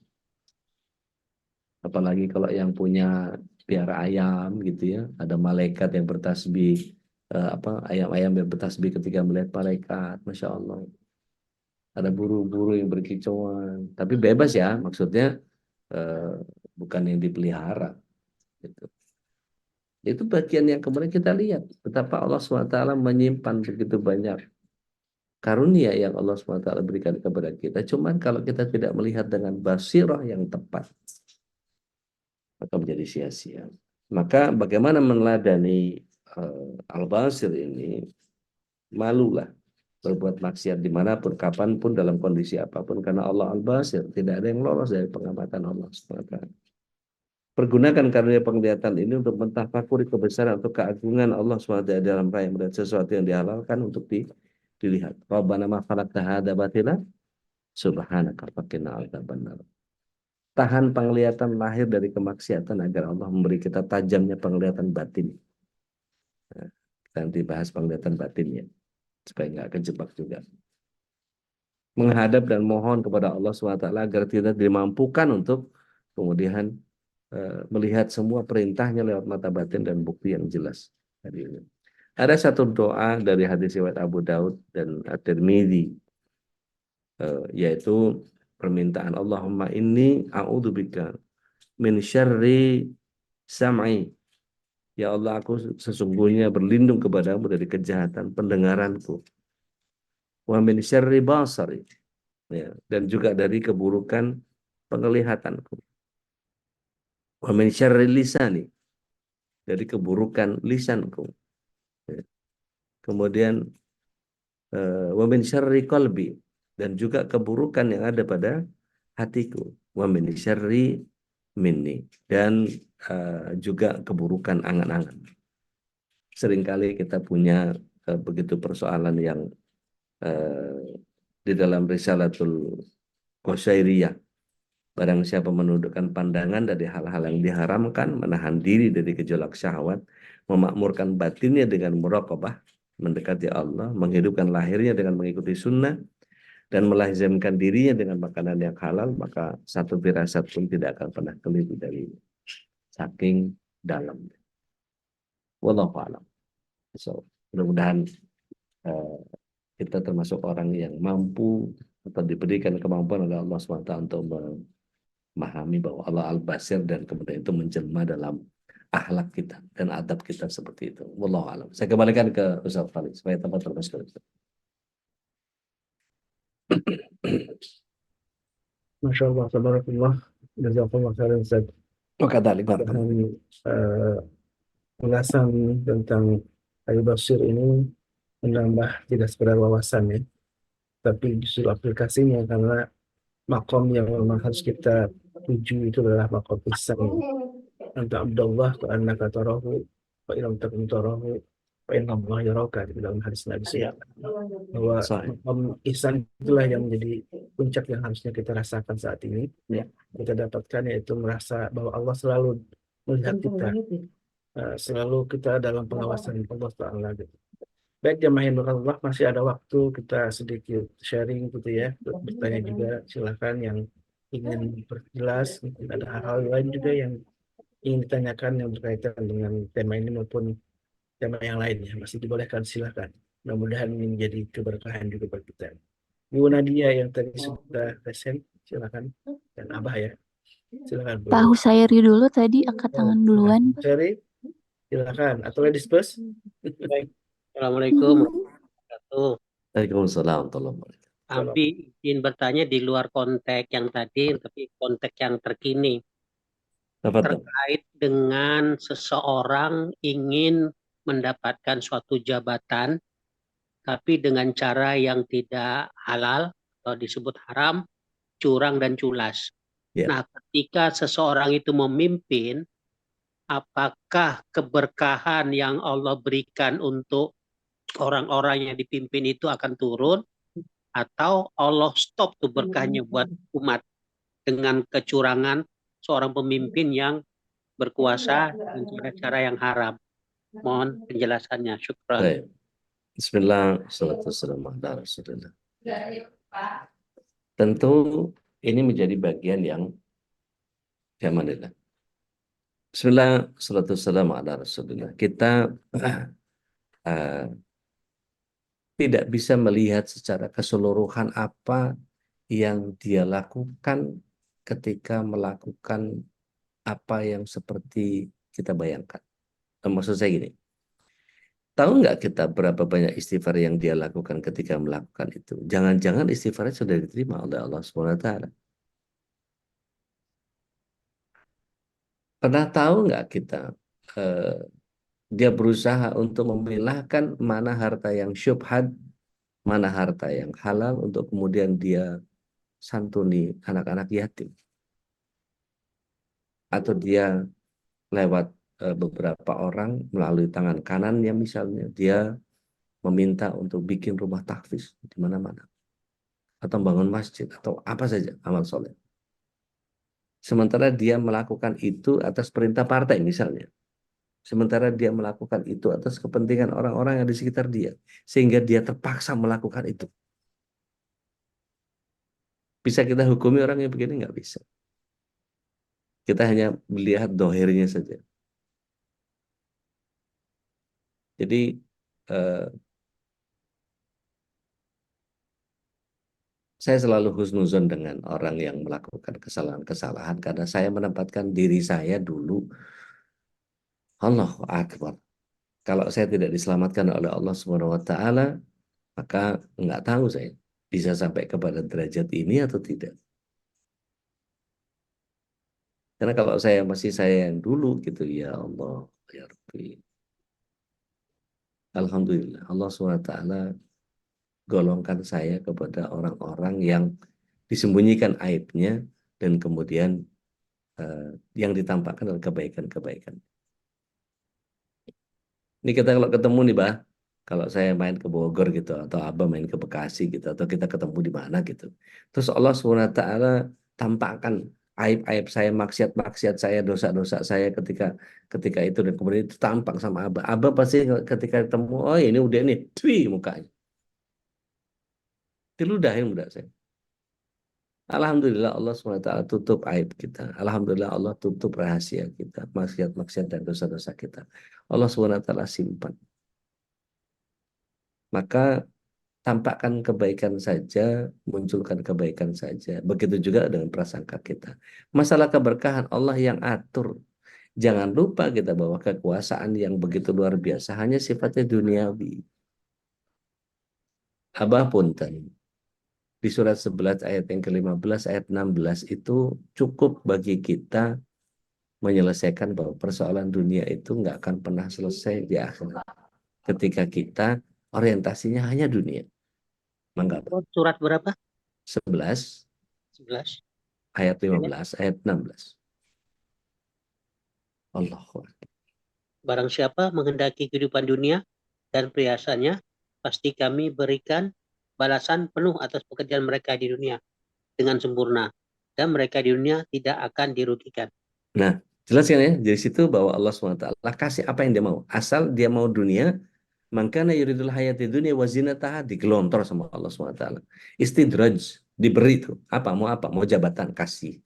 Apalagi kalau yang punya piara ayam gitu ya, ada malaikat yang bertasbih, ayam-ayam yang bertasbih ketika melihat malaikat, Masya Allah. Ada buru-buru yang berkicauan, tapi bebas ya, maksudnya eh, bukan yang dipelihara. Gitu. Itu bagian yang kemudian kita lihat betapa Allah SWT menyimpan begitu banyak karunia yang Allah SWT berikan kepada kita. Cuman kalau kita tidak melihat dengan basirah yang tepat, maka menjadi sia-sia. Maka bagaimana meneladani Al-Basir ini? Malulah berbuat maksiat dimanapun, kapanpun, dalam kondisi apapun, karena Allah Al-Basir, tidak ada yang lolos dari pengamatan Allah SWT. Pergunakan karunia penglihatan ini untuk mentafakuri kebesaran atau keagungan Allah SWT dalam rangka melihat sesuatu yang dihalalkan untuk dilihat. Rabbana ma khalaqta hadza batila subhanaka faqina adzabannar. Tahan penglihatan lahir dari kemaksiatan agar Allah memberi kita tajamnya penglihatan batin. Nah, kita nanti bahas penglihatan batinnya supaya nggak kejebak juga. Menghadap dan mohon kepada Allah SWT agar kita dimampukan untuk kemudian melihat semua perintahnya lewat mata batin dan bukti yang jelas. Ada satu doa dari hadis riwayat Abu Daud dan At-Tirmidzi, yaitu permintaan Allahumma inni a'udzubika min syarri sam'i. Ya Allah, aku sesungguhnya berlindung kepadamu dari kejahatan pendengaranku. Wa min syarri basari. Ya, dan juga dari keburukan penglihatanku. Wa min syarri lisani, dari keburukan lisanku. Ya. Kemudian wa min syarri qalbi, dan juga keburukan yang ada pada hatiku. Wa min syarri minni, dan juga keburukan angan-angan. Seringkali kita punya begitu persoalan yang di dalam Risalatul Qusyairiyah. Barang siapa menundukkan pandangan dari hal-hal yang diharamkan, menahan diri dari gejolak syahwat, memakmurkan batinnya dengan muraqabah, mendekati Allah, menghidupkan lahirnya dengan mengikuti sunnah, dan melazimkan dirinya dengan makanan yang halal, maka satu firasat pun tidak akan pernah keliru dari saking dalam. Wallahu a'lam. So, mudah-mudahan kita termasuk orang yang mampu atau diberikan kemampuan oleh Allah SWT untuk memahami bahwa Allah Al-Basir, dan kemudian itu menjelma dalam akhlak kita dan adab kita seperti itu. Wallahu a'lam. Saya kembalikan ke Ustaz Khalid supaya tempat termasuk. Masya Allah, tabarakallah, jazakallah khairan Ustaz. Dan ulasan tentang Al-Basir ini menambah tidak sekedar wawasan ya, tapi justru aplikasinya, karena makom yang memang harus kita tuju itu adalah makom ihsan. Anta Abdullah wa annaka tarahu wa illam takun tarahu wa inna Allah yaraka di dalam hadis Nabi SAW. Bahwa Sahih. makom ihsan itulah yang menjadi puncak yang harusnya kita rasakan saat ini. Ya, kita dapatkan yaitu merasa bahwa Allah selalu melihat kita, selalu kita dalam pengawasan Allah Taala gitu. Baik jamaah yang Allah, masih ada waktu kita sedikit sharing gitu ya, bertanya juga silakan yang ingin perjelas, mungkin ada hal-hal lain juga yang ingin ditanyakan yang berkaitan dengan tema ini maupun tema yang lainnya, masih dibolehkan silakan. Mudah-mudahan ini menjadi keberkahan juga buat kita. Bu Nadia yang tadi sudah present, silakan. Dan Abah ya, silakan Bu. Tahu Sairi dulu tadi angkat tangan duluan. Sherry, silakan. Atau ladies first. Baik. Assalamualaikum warahmatullahi wabarakatuh. Waalaikumsalam warahmatullahi wabarakatuh. Abi izin bertanya di luar konteks yang tadi, tapi konteks yang terkini. Tafadhol. Terkait dengan seseorang ingin mendapatkan suatu jabatan, tapi dengan cara yang tidak halal atau disebut haram, curang dan culas. Ya. Nah, ketika seseorang itu memimpin, apakah keberkahan yang Allah berikan untuk orang-orang yang dipimpin itu akan turun, atau Allah stop tuh berkahnya buat umat dengan kecurangan seorang pemimpin yang berkuasa dengan cara-cara yang haram? Mohon penjelasannya. Syukran. Baik. Bismillah, salatu wassalamu ala Rasulillah. Tentu ini menjadi bagian yang Alhamdulillah. Bismillah, salatu wassalamu ala Rasulillah. Kita tidak bisa melihat secara keseluruhan apa yang dia lakukan ketika melakukan apa yang seperti kita bayangkan. Maksud saya gini, tahu nggak kita berapa banyak istighfar yang dia lakukan ketika melakukan itu? Jangan-jangan istighfarnya sudah diterima oleh Allah SWT. Pernah tahu nggak kita, dia berusaha untuk memilahkan mana harta yang syubhat, mana harta yang halal untuk kemudian dia santuni anak-anak yatim. Atau dia lewat beberapa orang melalui tangan kanannya misalnya, dia meminta untuk bikin rumah tahfiz di mana-mana. Atau bangun masjid, atau apa saja amal soleh. Sementara dia melakukan itu atas perintah partai misalnya. Sementara dia melakukan itu atas kepentingan orang-orang yang di sekitar dia. Sehingga dia terpaksa melakukan itu. Bisa kita hukumi orang yang begini? Nggak bisa. Kita hanya melihat dohirnya saja. Jadi saya selalu husnuzon dengan orang yang melakukan kesalahan-kesalahan karena saya menempatkan diri saya dulu. Allahu Akbar. Kalau saya tidak diselamatkan oleh Allah Subhanahu wa taala, maka nggak tahu saya bisa sampai kepada derajat ini atau tidak. Karena kalau saya masih saya yang dulu gitu, ya Allah, ya Rabbi. Alhamdulillah, Allah Subhanahu wa taala golongkan saya kepada orang-orang yang disembunyikan aibnya dan kemudian yang ditampakkan adalah kebaikan-kebaikan. Ini kita kalau ketemu nih, Bah, kalau saya main ke Bogor gitu, atau Abah main ke Bekasi gitu, atau kita ketemu di mana gitu. Terus Allah SWT tampakkan aib-aib saya, maksiat-maksiat saya, dosa-dosa saya ketika itu, dan kemudian itu tampak sama Abah. Abah pasti ketika ketemu, oh ini udah nih, twi mukanya. Diludahin udah saya. Alhamdulillah Allah SWT tutup aib kita. Alhamdulillah Allah tutup rahasia kita, maksiat-maksiat dan dosa-dosa kita. Allah SWT simpan. Maka tampakkan kebaikan saja, munculkan kebaikan saja. Begitu juga dengan prasangka kita. Masalah keberkahan Allah yang atur. Jangan lupa kita bahwa kekuasaan yang begitu luar biasa hanya sifatnya duniawi. Abah punten. Di surat 11 ayat yang ke-15, ayat 16 itu cukup bagi kita menyelesaikan bahwa persoalan dunia itu nggak akan pernah selesai di akhirat. Ketika kita orientasinya hanya dunia. Mangga. Surat berapa? 11 11. Ayat 15, ayat 16. Allahu Akbar. Barang siapa menghendaki kehidupan dunia dan perhiasannya, pasti kami berikan balasan penuh atas pekerjaan mereka di dunia dengan sempurna. Dan mereka di dunia tidak akan dirugikan. Nah, jelas kan ya? Dari situ bahwa Allah SWT kasih apa yang dia mau. Asal dia mau dunia, makanya yuridul hayati dunia wa zinataha digelontor sama Allah SWT. Istidraj, diberi itu. Apa? Mau apa? Mau jabatan, kasih.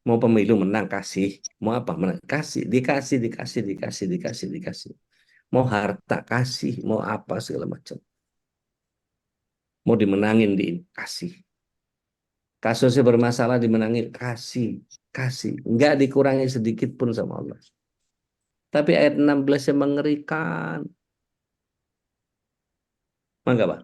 Mau pemilu menang, kasih. Mau apa? Menang, kasih. Dikasih, dikasih, dikasih, dikasih, dikasih. Mau harta, kasih. Mau apa, segala macam. Mau dimenangin, kasih. Kasusnya bermasalah dimenangin, kasih. Kasih. Nggak dikurangi sedikit pun sama Allah. Tapi ayat 16 yang mengerikan. Mangga, Pak.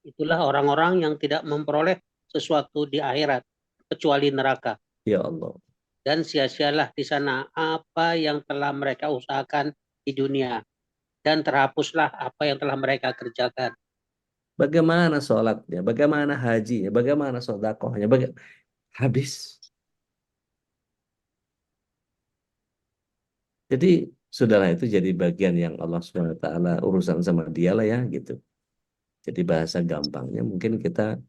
Itulah orang-orang yang tidak memperoleh sesuatu di akhirat kecuali neraka. Ya Allah. Dan sia-sialah di sana apa yang telah mereka usahakan di dunia. Dan terhapuslah apa yang telah mereka kerjakan. Bagaimana sholatnya? Bagaimana hajinya? Bagaimana sodakohnya? Habis. Jadi, sudahlah itu jadi bagian yang Allah SWT urusan sama dia lah ya gitu. Jadi bahasa gampangnya mungkin kita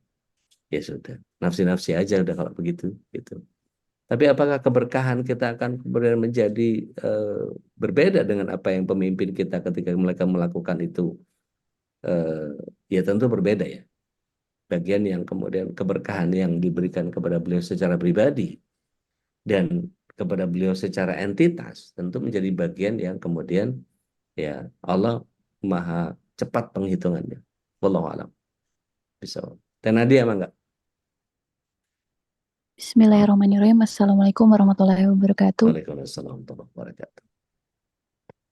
ya sudah nafsi-nafsi aja udah kalau begitu gitu. Tapi apakah keberkahan kita akan kemudian menjadi berbeda dengan apa yang pemimpin kita ketika mereka melakukan itu? Ya tentu berbeda ya. Bagian yang kemudian keberkahan yang diberikan kepada beliau secara pribadi dan kepada beliau secara entitas tentu menjadi bagian yang kemudian ya Allah maha cepat penghitungannya. Wallahu a'lam. Bisa. Dan Nadia emang enggak? Bismillahirrahmanirrahim. Assalamualaikum warahmatullahi wabarakatuh. Waalaikumsalam warahmatullahi wabarakatuh.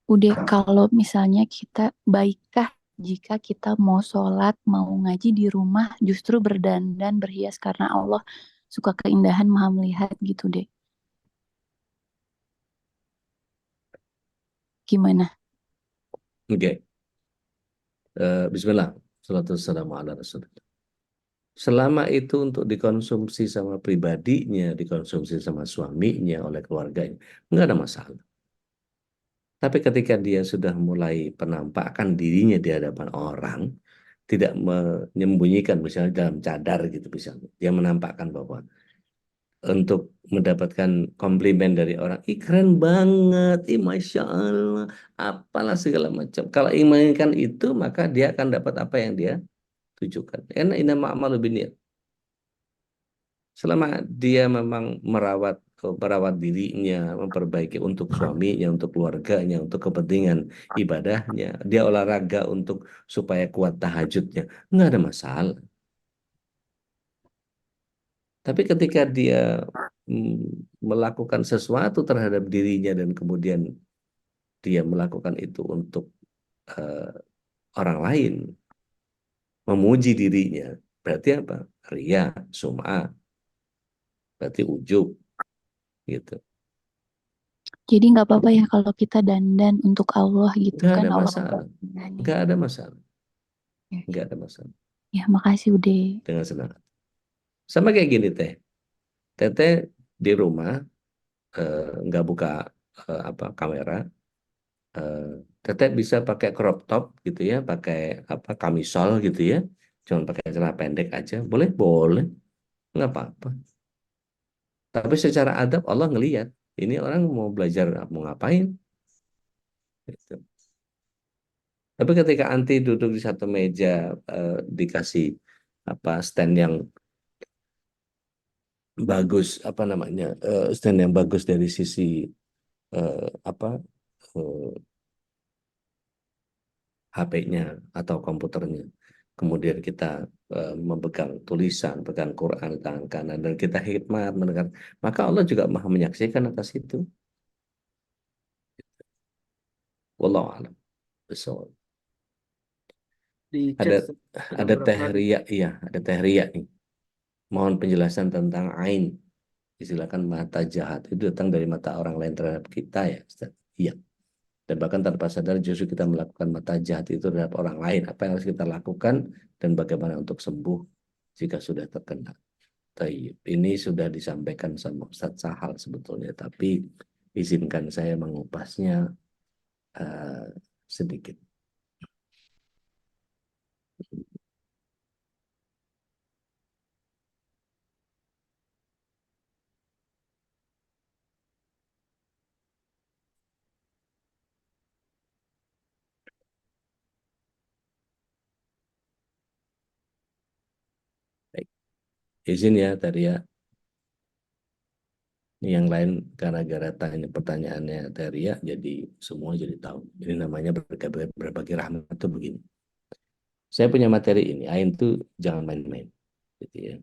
Udah, kalau misalnya kita baikkah jika kita mau sholat, mau ngaji di rumah justru berdandan, berhias karena Allah suka keindahan, maha melihat gitu deh. Gimana? Oke. Bismillah. Salatu wassalamu ala Rasulillah. Selama itu untuk dikonsumsi sama pribadinya, dikonsumsi sama suaminya, oleh keluarganya, nggak ada masalah. Tapi ketika dia sudah mulai penampakan dirinya di hadapan orang, tidak menyembunyikan misalnya dalam cadar gitu misalnya, dia menampakkan bahwa untuk mendapatkan komplimen dari orang, ih keren banget, ih masya Allah, apalah segala macam. Kalau inginkan itu, maka dia akan dapat apa yang dia tujukan. Karena innama a'malu binniyat. Selama dia memang merawat dirinya, memperbaiki untuk suaminya, untuk keluarganya, untuk kepentingan ibadahnya, dia olahraga untuk supaya kuat tahajudnya, nggak ada masalah. Tapi ketika dia melakukan sesuatu terhadap dirinya dan kemudian dia melakukan itu untuk orang lain, memuji dirinya, berarti apa? Ria, sum'ah, berarti ujub, gitu. Jadi nggak apa-apa ya kalau kita dandan untuk Allah gitu Nggak kan, ada Allah masalah. berkenan. Nggak ada masalah. Ya, Nggak ada masalah. ya, makasih udah. Dengan senang hati. Sama kayak gini teh. Teteh di rumah nggak buka kamera. Teteh bisa pakai crop top gitu ya, pakai kamisol gitu ya. Cuma pakai celana pendek aja. Boleh? Boleh. Nggak apa-apa. Tapi secara adab Allah ngelihat. Ini orang mau belajar mau ngapain. Gitu. Tapi ketika anti duduk di satu meja dikasih stand yang bagus stand yang bagus dari sisi eh, apa HP-nya atau komputernya. Kemudian kita memegang tulisan, pegang Quran di tangan kanan dan kita hikmat mendengar, maka Allah juga Maha menyaksikan atas itu. Wallahu a'lam bishawab. Di Ada chat ada beberapa teh riya, iya, ada teh riya nih. Mohon penjelasan tentang ain. Silakan mata jahat itu datang dari mata orang lain terhadap kita ya, Ustaz. Iya. Dan bahkan tanpa sadar justru kita melakukan mata jahat itu terhadap orang lain. Apa yang harus kita lakukan dan bagaimana untuk sembuh jika sudah terkena. Tayyib. Ini sudah disampaikan sama Ustadz Sahal sebetulnya, tapi izinkan saya mengupasnya sedikit. Baik. Izin ya tadi ya. Yang lain gara-gara tanya pertanyaannya Teria, jadi semua jadi tahu. Ini namanya berbagi rahmat itu begini. Saya punya materi ini, ain itu jangan main-main. Gitu ya.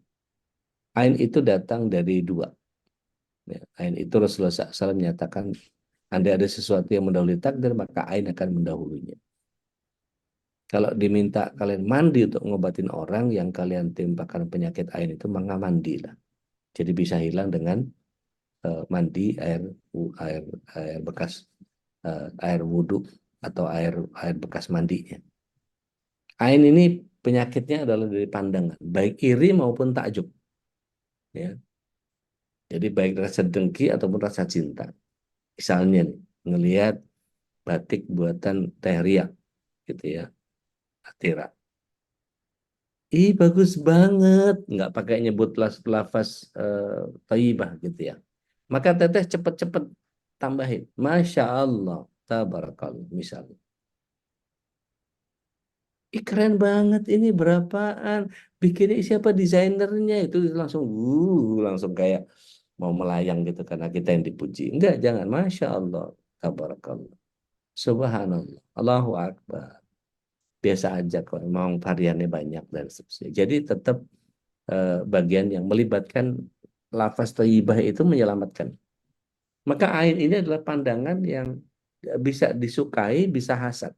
Ain itu datang dari dua. Ya, ain itu Rasulullah SAW menyatakan, andai ada sesuatu yang mendahului takdir, maka ain akan mendahulunya. Kalau diminta kalian mandi untuk ngobatin orang yang kalian timpakan penyakit ain itu, maka mandilah. Jadi bisa hilang dengan mandi air bekas air wudhu atau air bekas mandinya. Ain ini penyakitnya adalah dari pandangan, baik iri maupun takjub. Ya. Jadi baik rasa dengki ataupun rasa cinta. Misalnya nih, ngelihat batik buatan Teh Ria, gitu ya, Atira. Ih bagus banget, nggak pakai nyebut lafaz thayyibah gitu ya. Maka teteh cepet-cepet tambahin, Masya Allah, tabarakallah misalnya. Ih keren banget ini berapaan? Bikinnya siapa desainernya? Itu langsung kayak mau melayang gitu karena kita yang dipuji. Enggak, jangan. Masya Allah, tabarakallah. Subhanallah, Allahu Akbar. Biasa aja kok, memang variannya banyak dan seterusnya. Jadi tetap bagian yang melibatkan lafaz thayyibah itu menyelamatkan. Maka ain ini adalah pandangan yang bisa disukai, bisa hasad.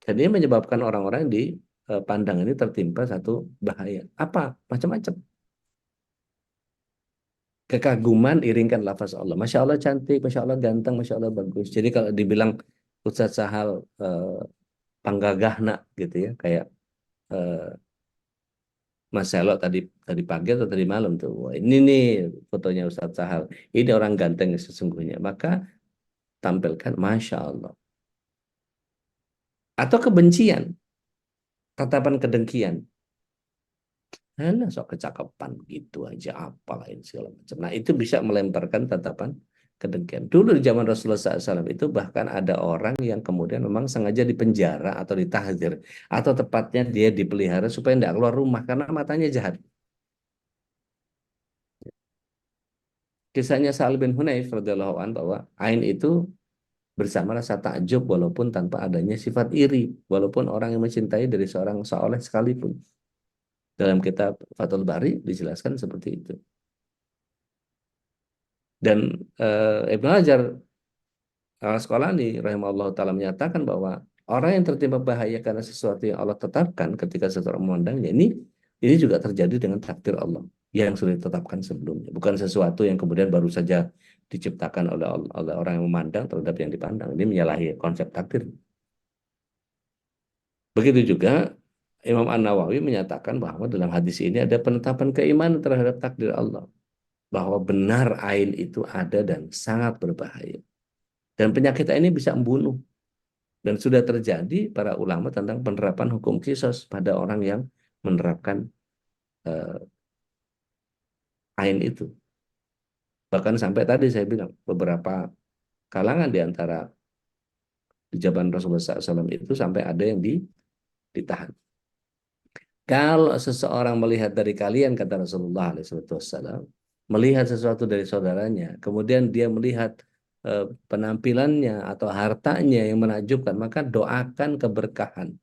Dan ini menyebabkan orang-orang di pandangan ini tertimpa satu bahaya. Apa? Macam-macam. Kekaguman iringkan lafaz Allah. Masya Allah cantik, Masya Allah ganteng, Masya Allah bagus. Jadi kalau dibilang Ustadz Sahal panggagahna gitu ya, kayak Mas Selo tadi pagi atau tadi malam tuh. Wah, ini nih fotonya Ustadz Sahal. Ini orang ganteng sesungguhnya. Maka tampilkan Masya Allah. Atau kebencian, tatapan kedengkian. Nah, sok kecakapan gitu aja, apa lain segala macam. Nah, itu bisa melemparkan tatapan kedengkian. Dulu di zaman Rasulullah SAW itu bahkan ada orang yang kemudian memang sengaja dipenjara atau ditahdir. Atau tepatnya dia dipelihara supaya tidak keluar rumah karena matanya jahat. Kisahnya Sa'al bin Hunayf radhiyallahu anhu bahwa ain itu bersama rasa takjub walaupun tanpa adanya sifat iri. Walaupun orang yang mencintai dari seorang soleh sekalipun. Dalam kitab Fathul Bari dijelaskan seperti itu. Dan Ibnu Hajar Al-Asqalani rahimahullah ta'ala menyatakan bahwa orang yang tertimpa bahaya karena sesuatu yang Allah tetapkan ketika seseorang memandangnya, ini juga terjadi dengan takdir Allah yang sudah ditetapkan sebelumnya. Bukan sesuatu yang kemudian baru saja diciptakan oleh orang yang memandang terhadap yang dipandang. Ini menyalahi konsep takdir. Begitu juga Imam An-Nawawi menyatakan bahwa dalam hadis ini ada penetapan keimanan terhadap takdir Allah. Bahwa benar ain itu ada dan sangat berbahaya. Dan penyakit ini bisa membunuh. Dan sudah terjadi para ulama tentang penerapan hukum kisos pada orang yang menerapkan ain itu. Bahkan sampai tadi saya bilang, beberapa kalangan di antara di zaman Rasulullah SAW itu sampai ada yang ditahan. Kalau seseorang melihat dari kalian, kata Rasulullah SAW, melihat sesuatu dari saudaranya, kemudian dia melihat penampilannya atau hartanya yang menakjubkan, maka doakan keberkahan.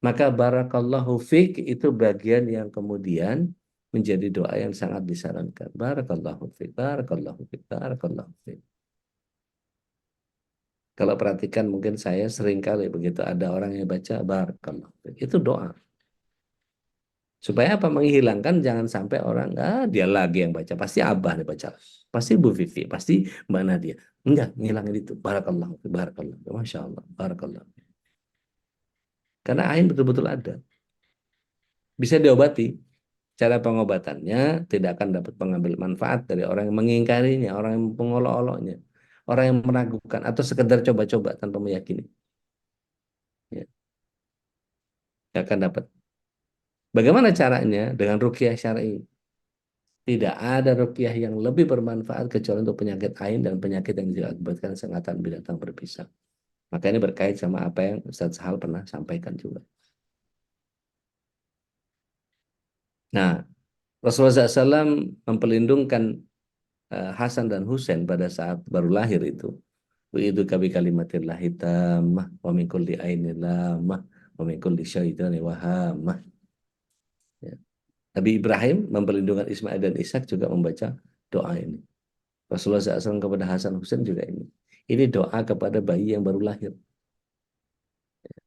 Maka barakallahu fiq itu bagian yang kemudian menjadi doa yang sangat disarankan. Barakallahu fiq, barakallahu fiq, barakallahu fiq. Kalau perhatikan mungkin saya sering kali begitu ada orang yang baca barakallahu fiq, itu doa. Supaya apa? Menghilangkan jangan sampai orang, dia lagi yang baca. Pasti Abah yang baca. Pasti Bu Vivi. Pasti Mbak Nadia. Enggak, ngilangin itu. Barakallah. Barakallah. Masya Allah. Barakallah. Karena ain betul-betul ada. Bisa diobati. Cara pengobatannya tidak akan dapat mengambil manfaat dari orang yang mengingkarinya, orang yang mengolok-oloknya, orang yang meragukan atau sekedar coba-coba tanpa meyakini. Ya, nggak akan dapat. Bagaimana caranya? Dengan ruqyah syar'i. Tidak ada ruqyah yang lebih bermanfaat kecuali untuk penyakit ain dan penyakit yang diakibatkan sengatan binatang berbisa. Maka ini berkait sama apa yang Ustadz Sahal pernah sampaikan juga. Nah, Rasulullah SAW memperlindungkan Hasan dan Husain pada saat baru lahir itu. Itu kabi kalimatillahi tammah wa min kulli ainin lamah wa min kulli syaitani wahamah. Ya. Nabi Ibrahim memperlindungkan Ismail dan Ishak juga membaca doa ini. Rasulullah SAW kepada Hasan Husain juga ini. Ini doa kepada bayi yang baru lahir.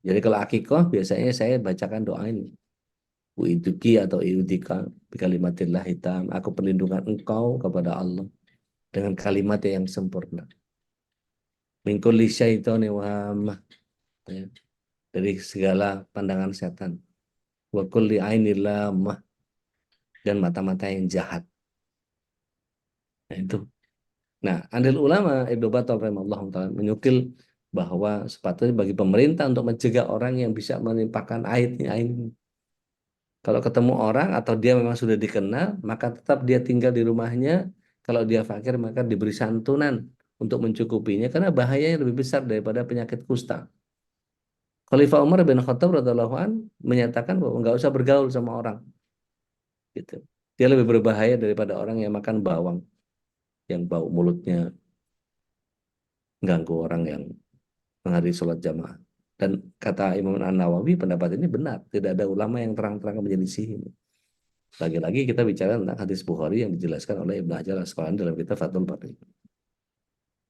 Jadi kalau akikoh biasanya saya bacakan doa ini. Uiduki atau iudika bikalimatillah hitam. Aku perlindungan engkau kepada Allah dengan kalimat yang sempurna. Min kulli syaitani wahamah. Ya. Dari segala pandangan setan. Wa kulli ainil lamah. Dan mata-mata yang jahat. Nah, itu. Nah, andil ulama Ibnu Battal rahimahullah taala menyukil bahwa sepatutnya bagi pemerintah untuk mencegah orang yang bisa menimpakan ain. Kalau ketemu orang atau dia memang sudah dikenal, maka tetap dia tinggal di rumahnya. Kalau dia fakir, maka diberi santunan untuk mencukupinya karena bahayanya lebih besar daripada penyakit kusta. Khalifah Umar bin Khattab radhiallahu an menyatakan bahwa nggak usah bergaul sama orang. Gitu. Dia lebih berbahaya daripada orang yang makan bawang, yang bau mulutnya ganggu orang yang menghadiri sholat jamaah. Dan kata Imam An-Nawawi pendapat ini benar. Tidak ada ulama yang terang-terang menyelisih ini. Lagi-lagi kita bicara tentang hadis Bukhari yang dijelaskan oleh Ibnu Hajar Al-Asqalani dalam kitab Fathul Bari.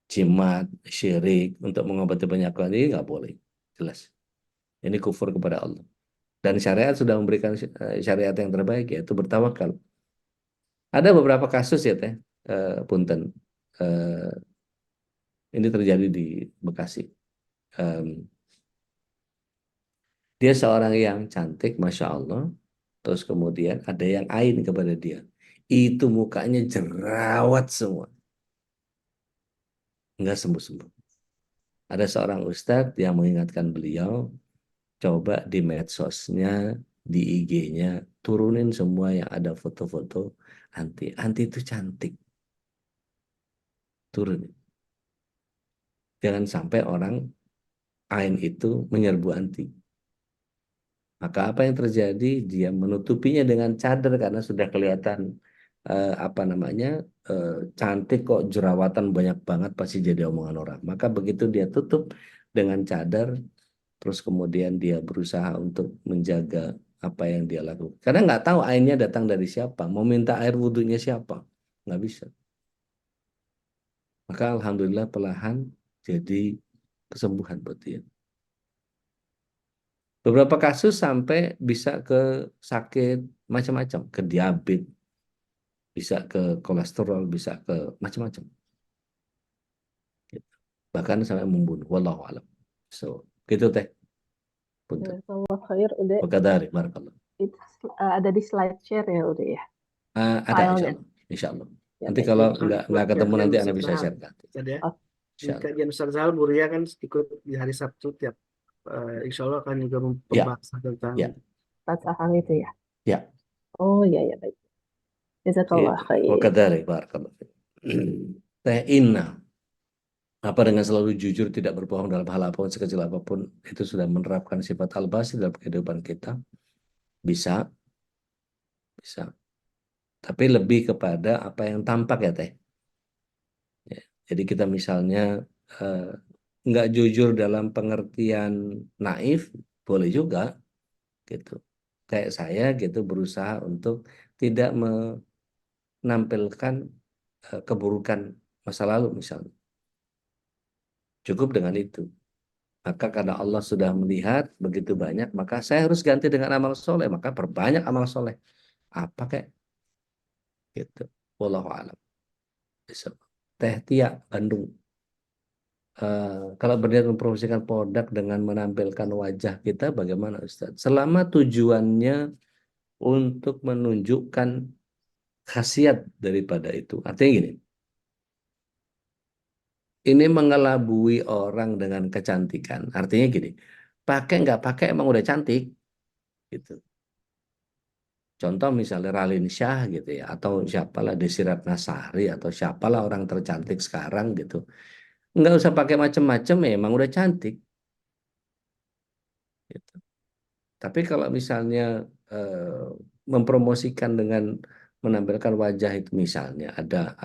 Jimat, syirik untuk mengobati penyakit ini nggak boleh. Jelas. Ini kufur kepada Allah. Dan syariat sudah memberikan syariat yang terbaik yaitu bertawakal. Ada beberapa kasus ya teh, punten. Ini terjadi di Bekasi. Dia seorang yang cantik, Masya Allah. Terus kemudian ada yang ain kepada dia. Itu mukanya jerawat semua. Nggak sembuh-sembuh. Ada seorang ustadz yang mengingatkan beliau, coba di medsosnya, di IG-nya, turunin semua yang ada foto-foto anti. Anti itu cantik. Turunin. Jangan sampai orang ain itu menyerbu anti. Maka apa yang terjadi? Dia menutupinya dengan cadar karena sudah kelihatan apa namanya cantik kok jerawatan banyak banget pasti jadi omongan orang. Maka begitu dia tutup dengan cadar, terus kemudian dia berusaha untuk menjaga apa yang dia lakukan. Karena nggak tahu airnya datang dari siapa, mau minta air wudhunya siapa, nggak bisa. Maka alhamdulillah perlahan jadi kesembuhan buat dia. Beberapa kasus sampai bisa ke sakit macam-macam, ke diabetes, bisa ke kolesterol, bisa ke macam-macam. Gitu. Bahkan sampai membunuh. Wallahu a'lam. So, gitu teh. Punten. Jazakallah khair, udah Wakadari, barakallah. itu ada di slide share ya udah ya. Ada Filenya. insya Allah. Ya, Nanti baik. kalau Buat nggak ketemu kajian nanti Ustaz Anda bisa Sahal. share kan. Ustaz ya. Oh, Di Insya Allah. kajian Ustaz Sahal Buria kan ikut di hari Sabtu tiap insya Allah akan juga Ya, pembahasan tentang ya, tas saham itu ya. ya. Oh iya ya baik. Jazakallah Gitu. khair. Wakadari, barakallah. Teh Inna. Apa dengan selalu jujur, tidak berbohong dalam hal apapun, sekecil apapun, itu sudah menerapkan sifat al-basir dalam kehidupan kita. Bisa, bisa. Tapi lebih kepada apa yang tampak ya teh. Ya. Jadi kita misalnya eh, nggak jujur dalam pengertian naif, boleh juga, gitu. Kayak saya gitu berusaha untuk tidak menampilkan keburukan masa lalu misalnya. Cukup dengan itu. Maka karena Allah sudah melihat begitu banyak, maka saya harus ganti dengan amal soleh. Maka perbanyak amal soleh. Apa kayak gitu. Wallahu a'lam. Teh Tia, Bandung. Kalau berniat mempromosikan produk dengan menampilkan wajah kita, bagaimana Ustaz? Selama tujuannya untuk menunjukkan khasiat daripada itu. Artinya gini, ini mengelabui orang dengan kecantikan. Artinya gini, pakai nggak pakai emang udah cantik, gitu. Contoh misalnya Raline Shah gitu ya, atau siapalah Desi Ratnasari atau siapalah orang tercantik sekarang gitu. Nggak usah pakai macem-macem ya, emang udah cantik. Gitu. Tapi kalau misalnya mempromosikan dengan menampilkan wajah itu misalnya ada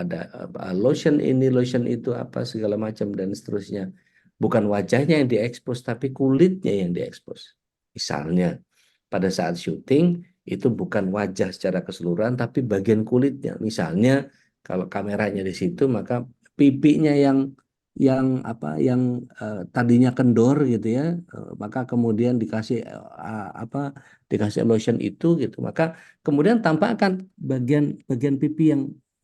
lotion ini lotion itu apa segala macam dan seterusnya, bukan wajahnya yang diekspos tapi kulitnya yang diekspos. Misalnya pada saat syuting itu bukan wajah secara keseluruhan tapi bagian kulitnya. Misalnya kalau kameranya di situ maka pipinya yang apa yang tadinya kendor gitu ya, maka kemudian dikasih apa dikasih lotion itu gitu, maka kemudian tampakkan bagian bagian pipi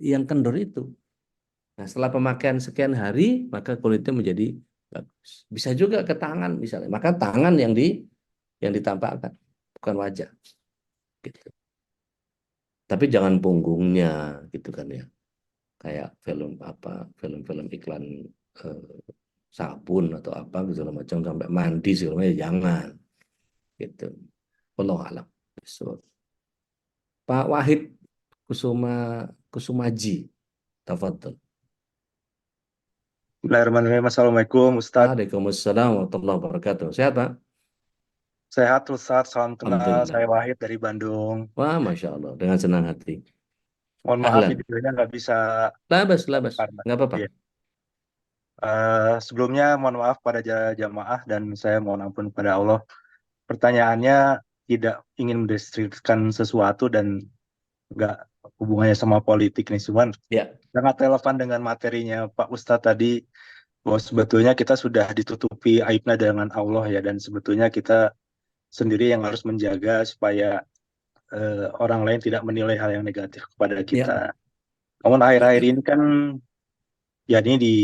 yang kendor itu. Nah, setelah pemakaian sekian hari maka kulitnya menjadi bagus. Bisa juga ke tangan misalnya, maka tangan yang ditampakkan bukan wajah gitu. Tapi jangan punggungnya gitu kan ya. Kayak film-film iklan eh, sabun atau apa segala macam sampai mandi segala macam jangan gitu. Wallahu alam. So, Pak Wahid Kusuma Kusumaji, tafadhol. Bismillahirrahmanirrahim. Assalamualaikum Ustadz. Waalaikumsalam warahmatullahi wabarakatuh. Sehat Pak? Sehat Ustadz, salam kenal. Alhamdulillah. Saya Wahid dari Bandung. Wah, Masya Allah. Dengan senang hati. Mohon maaf Ahlan. videonya nggak bisa Labas, labas. karena Nggak apa-apa. iya. Sebelumnya mohon maaf pada jamaah dan saya mohon ampun pada Allah. Pertanyaannya tidak ingin mendeskripsikan sesuatu dan nggak hubungannya sama politik nih, cuman Ya, sangat relevan dengan materinya Pak Ustadz tadi, bahwa sebetulnya kita sudah ditutupi aibnya dengan Allah ya, dan sebetulnya kita sendiri yang harus menjaga supaya orang lain tidak menilai hal yang negatif kepada kita. Namun akhir-akhir ini kan, ya ini di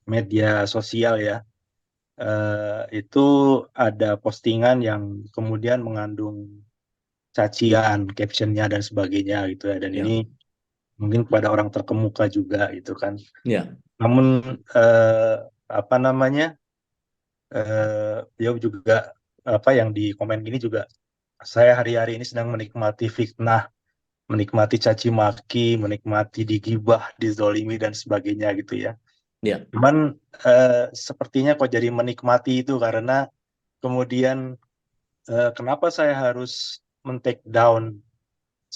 media sosial ya, itu ada postingan yang kemudian mengandung cacian, captionnya dan sebagainya gitu ya. Dan Ya. ini mungkin kepada orang terkemuka juga gitu kan. Ya. Namun apa namanya, beliau juga apa yang di komen gini juga, saya hari-hari ini sedang menikmati fitnah, menikmati caci maki, menikmati digibah, dizolimi dan sebagainya gitu ya. Ya. Cuman sepertinya kok jadi menikmati itu karena kemudian kenapa saya harus men-take down,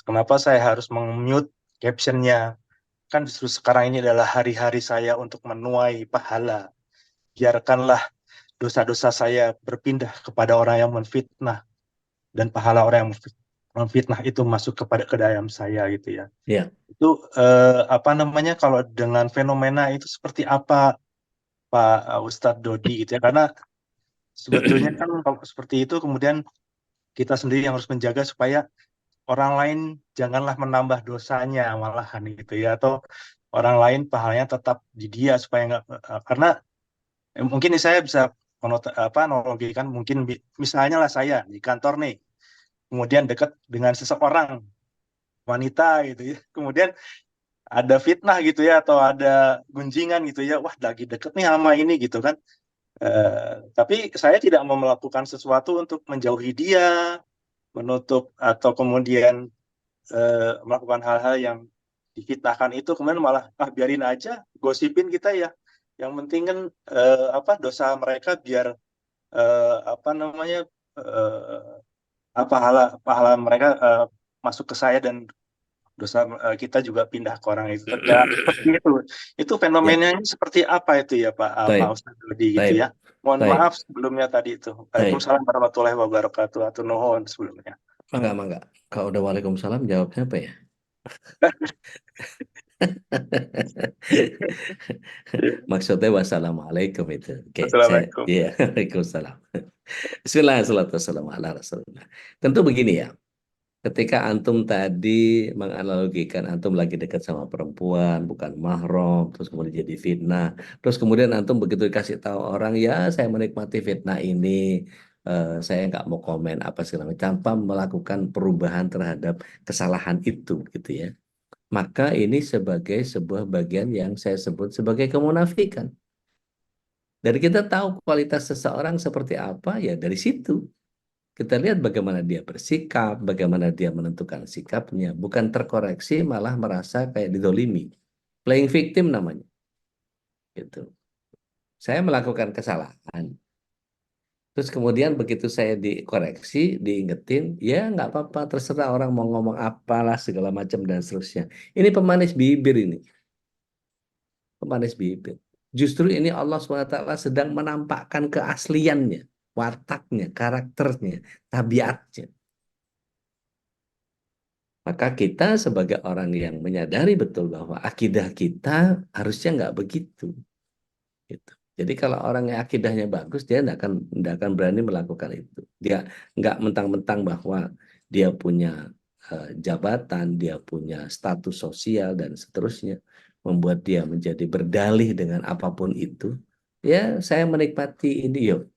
kenapa saya harus meng-mute captionnya? Kan justru sekarang ini adalah hari-hari saya untuk menuai pahala. Biarkanlah dosa-dosa saya berpindah kepada orang yang menfitnah, dan pahala orang yang memfitnah itu masuk ke dalam saya gitu ya. Ya. Itu apa namanya, kalau dengan fenomena itu seperti apa Pak Ustadz Dodi gitu ya, karena sebetulnya kan kalau seperti itu kemudian kita sendiri yang harus menjaga supaya orang lain janganlah menambah dosanya malahan gitu ya, atau orang lain pahalanya tetap di dia supaya nggak, karena mungkin ini saya bisa analogikan, mungkin misalnya lah saya di kantor nih, kemudian dekat dengan seseorang wanita gitu ya, kemudian ada fitnah gitu ya, atau ada gunjingan gitu ya, wah lagi deket nih sama ini gitu kan. Tapi saya tidak mau melakukan sesuatu untuk menjauhi dia, menutup, atau kemudian melakukan hal-hal yang difitnahkan itu, kemudian malah biarin aja, gosipin kita ya. Yang penting kan apa dosa mereka biar apa namanya, pahala mereka masuk ke saya, dan dosa kita juga pindah ke orang itu. Ya, seperti itu. Itu fenomenanya seperti apa itu ya Pak Baik. Ustadz Dodi gitu Baik. ya. Mohon Baik. maaf sebelumnya tadi itu. Waalaikumsalam warahmatullahi wabarakatuh. Atau nuhun sebelumnya. Mangga. Kalau udah Waalaikumsalam jawabnya apa ya? Maksudnya wassalamualaikum itu. Oke, Assalamualaikum. Iya, Waalaikumsalam. Bismillahirrahmanirrahim. Tentu begini ya. Ketika antum tadi menganalogikan antum lagi dekat sama perempuan, bukan mahram, terus kemudian jadi fitnah, terus kemudian antum begitu dikasih tahu orang, ya saya menikmati fitnah ini, saya nggak mau komen apa segala macam tanpa melakukan perubahan terhadap kesalahan itu gitu ya. Maka ini sebagai sebuah bagian yang saya sebut sebagai kemunafikan. Dari kita tahu kualitas seseorang seperti apa ya dari situ. Kita lihat bagaimana dia bersikap, bagaimana dia menentukan sikapnya, bukan terkoreksi malah merasa kayak didolimi. Playing victim namanya. Gitu. Saya melakukan kesalahan. Terus kemudian begitu saya dikoreksi, diingetin, ya nggak apa-apa, terserah orang mau ngomong apalah segala macam dan seterusnya. Ini pemanis bibir ini, pemanis bibir. Justru ini Allah SWT sedang menampakkan keasliannya, wataknya, karakternya, tabiatnya. Maka kita sebagai orang yang menyadari betul bahwa akidah kita harusnya nggak begitu. Gitu. Jadi kalau orang yang akidahnya bagus, dia nggak akan berani melakukan itu. Dia nggak mentang-mentang bahwa dia punya jabatan, dia punya status sosial dan seterusnya, membuat dia menjadi berdalih dengan apapun itu. Ya, saya menikmati ini, yo.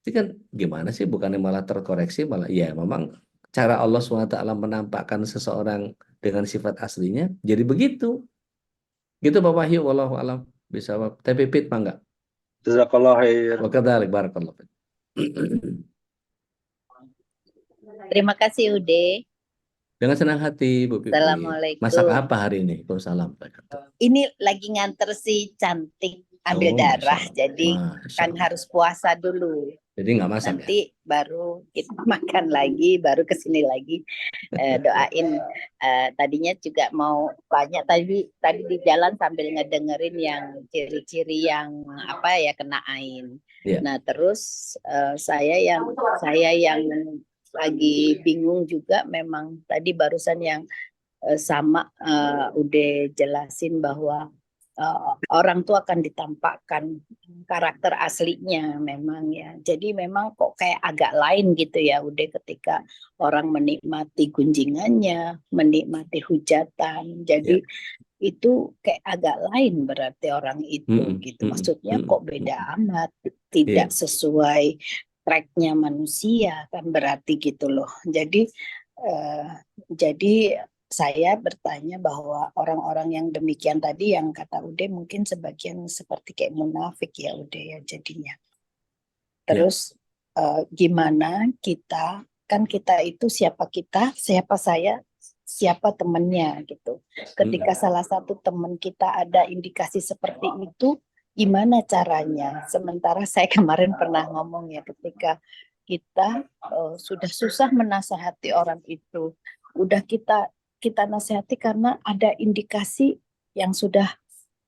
Itu kan gimana sih? Bukannya malah terkoreksi, malah ya memang cara Allah SWT menampakkan seseorang dengan sifat aslinya, jadi begitu. Gitu Bapak Wahyu, wallahu alam bisa tapi pit mangga. Jazakallah khair. Wa kadzalik barakallahu fiik. Terima kasih Ude. Dengan senang hati Bu Pipi. Assalamualaikum. Masak apa hari ini? Waalaikumsalam. Ini lagi nganter si cantik ambil Oh, darah, Masya Allah. jadi Masya kan Allah. harus puasa dulu. Jadi nggak masak ya? Nanti baru kita makan lagi, baru kesini lagi. Doain. Tadinya juga mau banyak tadi di jalan sambil ngedengerin yang ciri-ciri yang apa ya kena ain. Iya. Nah terus saya yang lagi bingung juga memang tadi barusan yang sama udah jelasin bahwa orang tuh akan ditampakkan karakter aslinya memang ya. Jadi memang kok kayak agak lain gitu ya udah ketika orang menikmati gunjingannya, menikmati hujatan. Jadi itu kayak agak lain berarti orang itu gitu. Maksudnya kok beda amat, tidak sesuai tracknya manusia kan berarti gitu loh. Jadi saya bertanya bahwa orang-orang yang demikian tadi yang kata Ude mungkin sebagian seperti kayak munafik ya Ude ya jadinya. Terus gimana kita, kan kita itu siapa kita, siapa saya, siapa temennya gitu. Ketika salah satu teman kita ada indikasi seperti itu, gimana caranya? Sementara saya kemarin pernah ngomong ya ketika kita sudah susah menasehati orang itu, udah kita nasihati karena ada indikasi yang sudah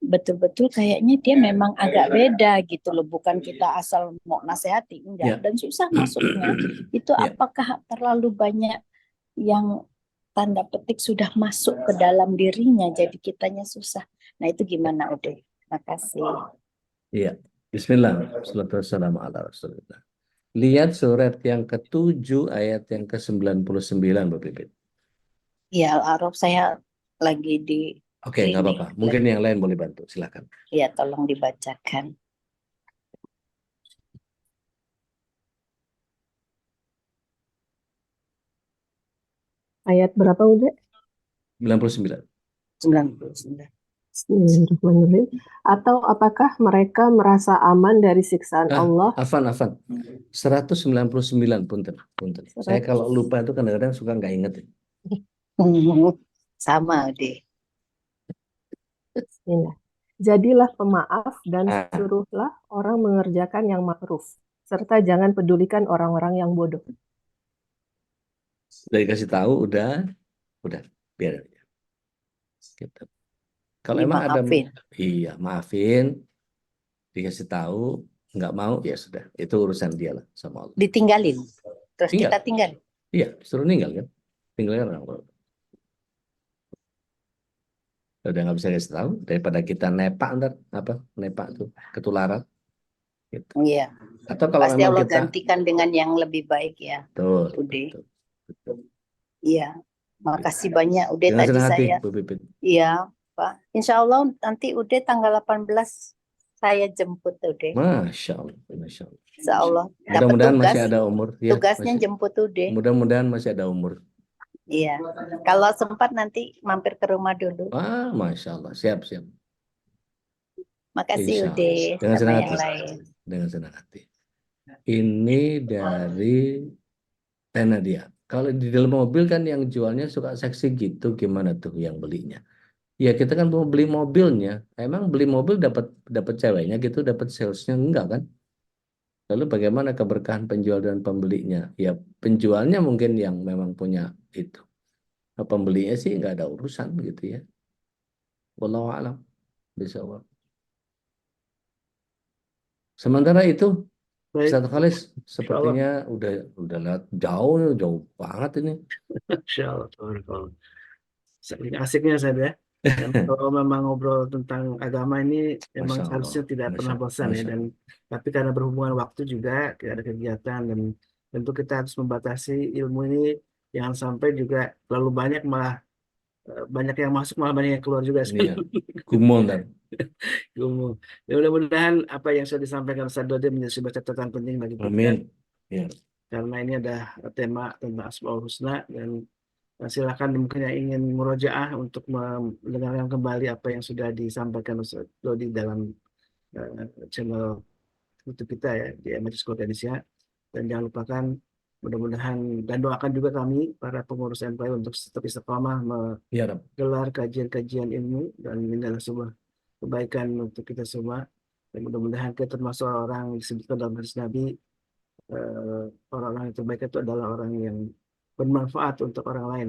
betul-betul kayaknya dia memang agak beda gitu loh, bukan kita asal mau nasihati enggak, dan susah masuknya itu. Apakah terlalu banyak yang tanda petik sudah masuk ke dalam dirinya jadi kitanya susah? Nah itu gimana Ude? Makasih. Iya. Bismillah. Wassalamualaikum ala Rasulillah. Lihat surat yang ke-7 ayat yang ke-99 Bu Pipit. Ya Al-Araf saya lagi di. Oke, nggak apa-apa. Mungkin yang lain boleh bantu. Silakan. Ya, tolong dibacakan. Ayat berapa udah? 99. 99. Bismillahirrahmanirrahim. Atau apakah mereka merasa aman dari siksaan Allah? Afan. 199 punten. Saya kalau lupa itu kadang-kadang suka nggak inget. Sama deh. Jadilah pemaaf dan suruhlah orang mengerjakan yang ma'ruf, serta jangan pedulikan orang-orang yang bodoh. Udah dikasih tahu, udah biar aja. Gitu. Kalau emang ada, maafin, dikasih tahu, nggak mau ya sudah, itu urusan dia lah sama Allah. Ditinggalin, terus kita tinggal. Iya, suruh ninggal kan, tinggalkan orang. Udah nggak bisa kasih tahu, daripada kita nepak tuh ketularan. Gitu. Iya. Atau kalau pasti memang Allah kita gantikan dengan yang lebih baik ya. Betul. Iya. Makasih banyak Ude dengan tadi hati, saya. Bu Pipit. Iya, Pak. Insya Allah nanti Ude tanggal 18 saya jemput Ude. Masya Allah. Insya Allah dapat Mudah-mudahan tugas. masih ada umur. Ya, Tugasnya masih. jemput Ude. Mudah-mudahan masih ada umur. Iya. Kalau sempat nanti mampir ke rumah dulu. Wah, Masya Allah. Siap. Makasih Insya Ude. Allah. Dengan Sama senang yang hati. lain. Dengan senang hati. Ini dari Nadia. Kalau di dalam mobil kan yang jualnya suka seksi gitu, gimana tuh yang belinya? Ya kita kan mau beli mobilnya. Emang beli mobil dapat ceweknya gitu, dapat salesnya enggak kan? Lalu bagaimana keberkahan penjual dan pembelinya? Ya penjualnya mungkin yang memang punya itu. Nah, pembelinya sih nggak ada urusan gitu ya. Wallahu a'lam bishawab. Sementara itu, Baik, Ustaz Khalis insya Allah. sepertinya udah lihat jauh banget ini. Insya Allah. Tabarakallah. Saking asiknya saya. Dan kalau memang ngobrol tentang agama ini memang Masya Allah, seharusnya tidak pernah bosan ya. Masya Dan tapi karena berhubungan waktu juga tidak ada kegiatan dan tentu kita harus membatasi ilmu ini jangan sampai juga terlalu banyak malah banyak yang masuk malah banyak yang keluar juga sih. Iya, gumon kan. Ilmu. Ya, mudah-mudahan apa yang sudah disampaikan Ustaz Dodi menjadi sebuah catatan penting bagi kita. Amin. Ya. Karena ini ada tema tentang Asmaul Husna dan silakan mungkin yang ingin murojaah untuk mendengarkan kembali apa yang sudah disampaikan Ustaz Dodi dalam channel YouTube kita ya di MH School Indonesia. Dan jangan lupakan mudah-mudahan dan doakan juga kami para pengurus MPI untuk tetap istiqamah Ya, Rab. menggelar kajian-kajian ilmu dan ini adalah sebuah kebaikan untuk kita semua. Dan mudah-mudahan kita termasuk orang yang disebutkan dalam hadis Nabi, orang-orang yang terbaik itu adalah orang yang bermanfaat untuk orang lain.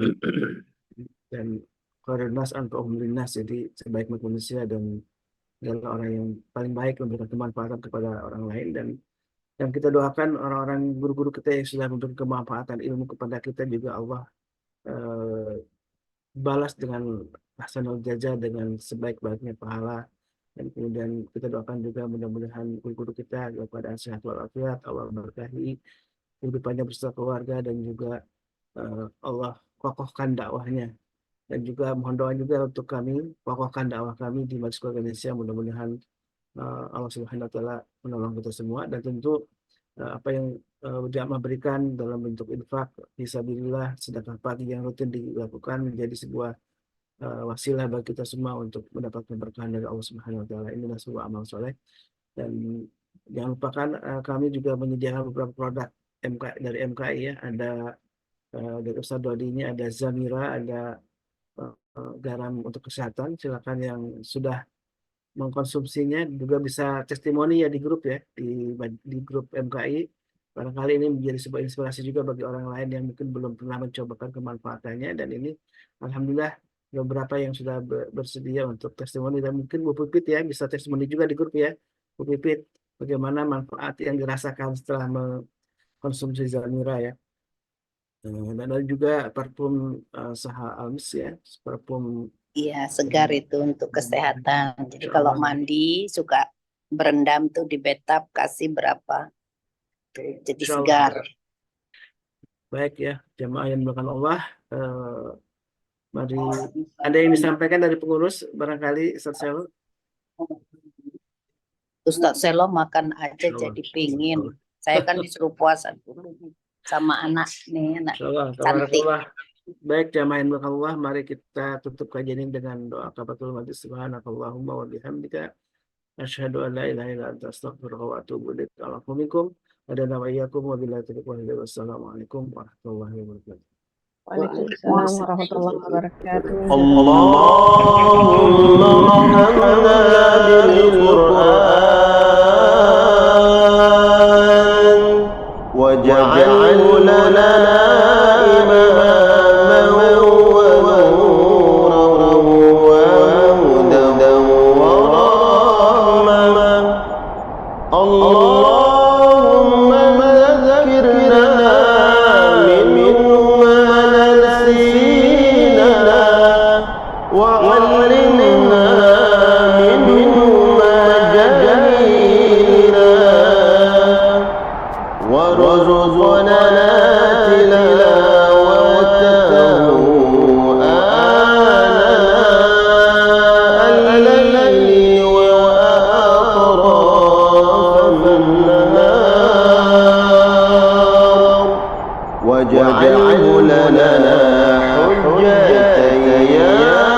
Dan khairun nas anfa'uhum linnas, jadi sebaik manusia dan adalah orang yang paling baik memberikan kemanfaatan kepada orang lain. Dan yang kita doakan orang-orang guru-guru kita yang sudah memberikan kemanfaatan ilmu kepada kita juga Allah balas dengan ahsanul jazaa dengan sebaik-baiknya pahala. Dan kemudian kita doakan juga mudah-mudahan guru-guru kita dalam keadaan sehat walafiat, Allah berkahi kehidupannya bersama keluarga dan juga Allah kokohkan dakwahnya. Dan juga mohon doa juga untuk kami, kokohkan dakwah kami di Majlis Keluarga Indonesia. Mudah-mudahan Allah Subhanahu wa taala menolong kita semua dan tentu apa yang jamaah berikan dalam bentuk infak fisabilillah, sedekah pagi yang rutin dilakukan menjadi sebuah wasilah bagi kita semua untuk mendapatkan berkahan dari Allah Subhanahu wa taala. Inilah sebuah amal soleh. Dan jangan lupakan kami juga menyediakan beberapa produk dari MKI ya. Ada dari Ustaz Dodi ini ada Zamira, ada garam untuk kesehatan. Silakan yang sudah mengkonsumsinya juga bisa testimoni ya di grup ya, di grup MKI. Barangkali ini menjadi sebuah inspirasi juga bagi orang lain yang mungkin belum pernah mencobakan kemanfaatannya. Dan ini alhamdulillah beberapa yang sudah bersedia untuk testimoni, dan mungkin Bu Pipit ya bisa testimoni juga di grup ya. Bu Pipit, bagaimana manfaat yang dirasakan setelah mengkonsumsi Zamira ya. Dan ada juga parfum Saha Almis ya, parfum. Iya, segar itu untuk kesehatan. Jadi kalau mandi suka berendam tuh di bathtub, kasih berapa. Tuh, jadi segar. Baik ya, jamaah yang dimuliakan Allah. Mari, ada yang disampaikan dari pengurus barangkali Ustaz Selo? Ustaz Selo makan aja jadi pingin. Saya kan disuruh puasa dulu sama anak nih, anak cantik. Baik jamaah yang dimuliakan Allah, mari kita tutup kajian ini dengan doa kafaratul majlis. Subhanakallahumma wa bihamdika asyhadu an la ilaha illa anta astaghfiruka wa atubu ilaik. Assalamualaikum warahmatullahi wabarakatuh. Wassalamualaikum warahmatullahi wabarakatuh. Waalaikumsalam warahmatullahi wabarakatuh. Allahumma rahmana bil Qur'an waj'alhu lana imaman wa nuran wa hudan wa rahmah. Allahumma dhakkirna وعلمنا منهما جهلنا وارزقنا واجعله لنا حجة يا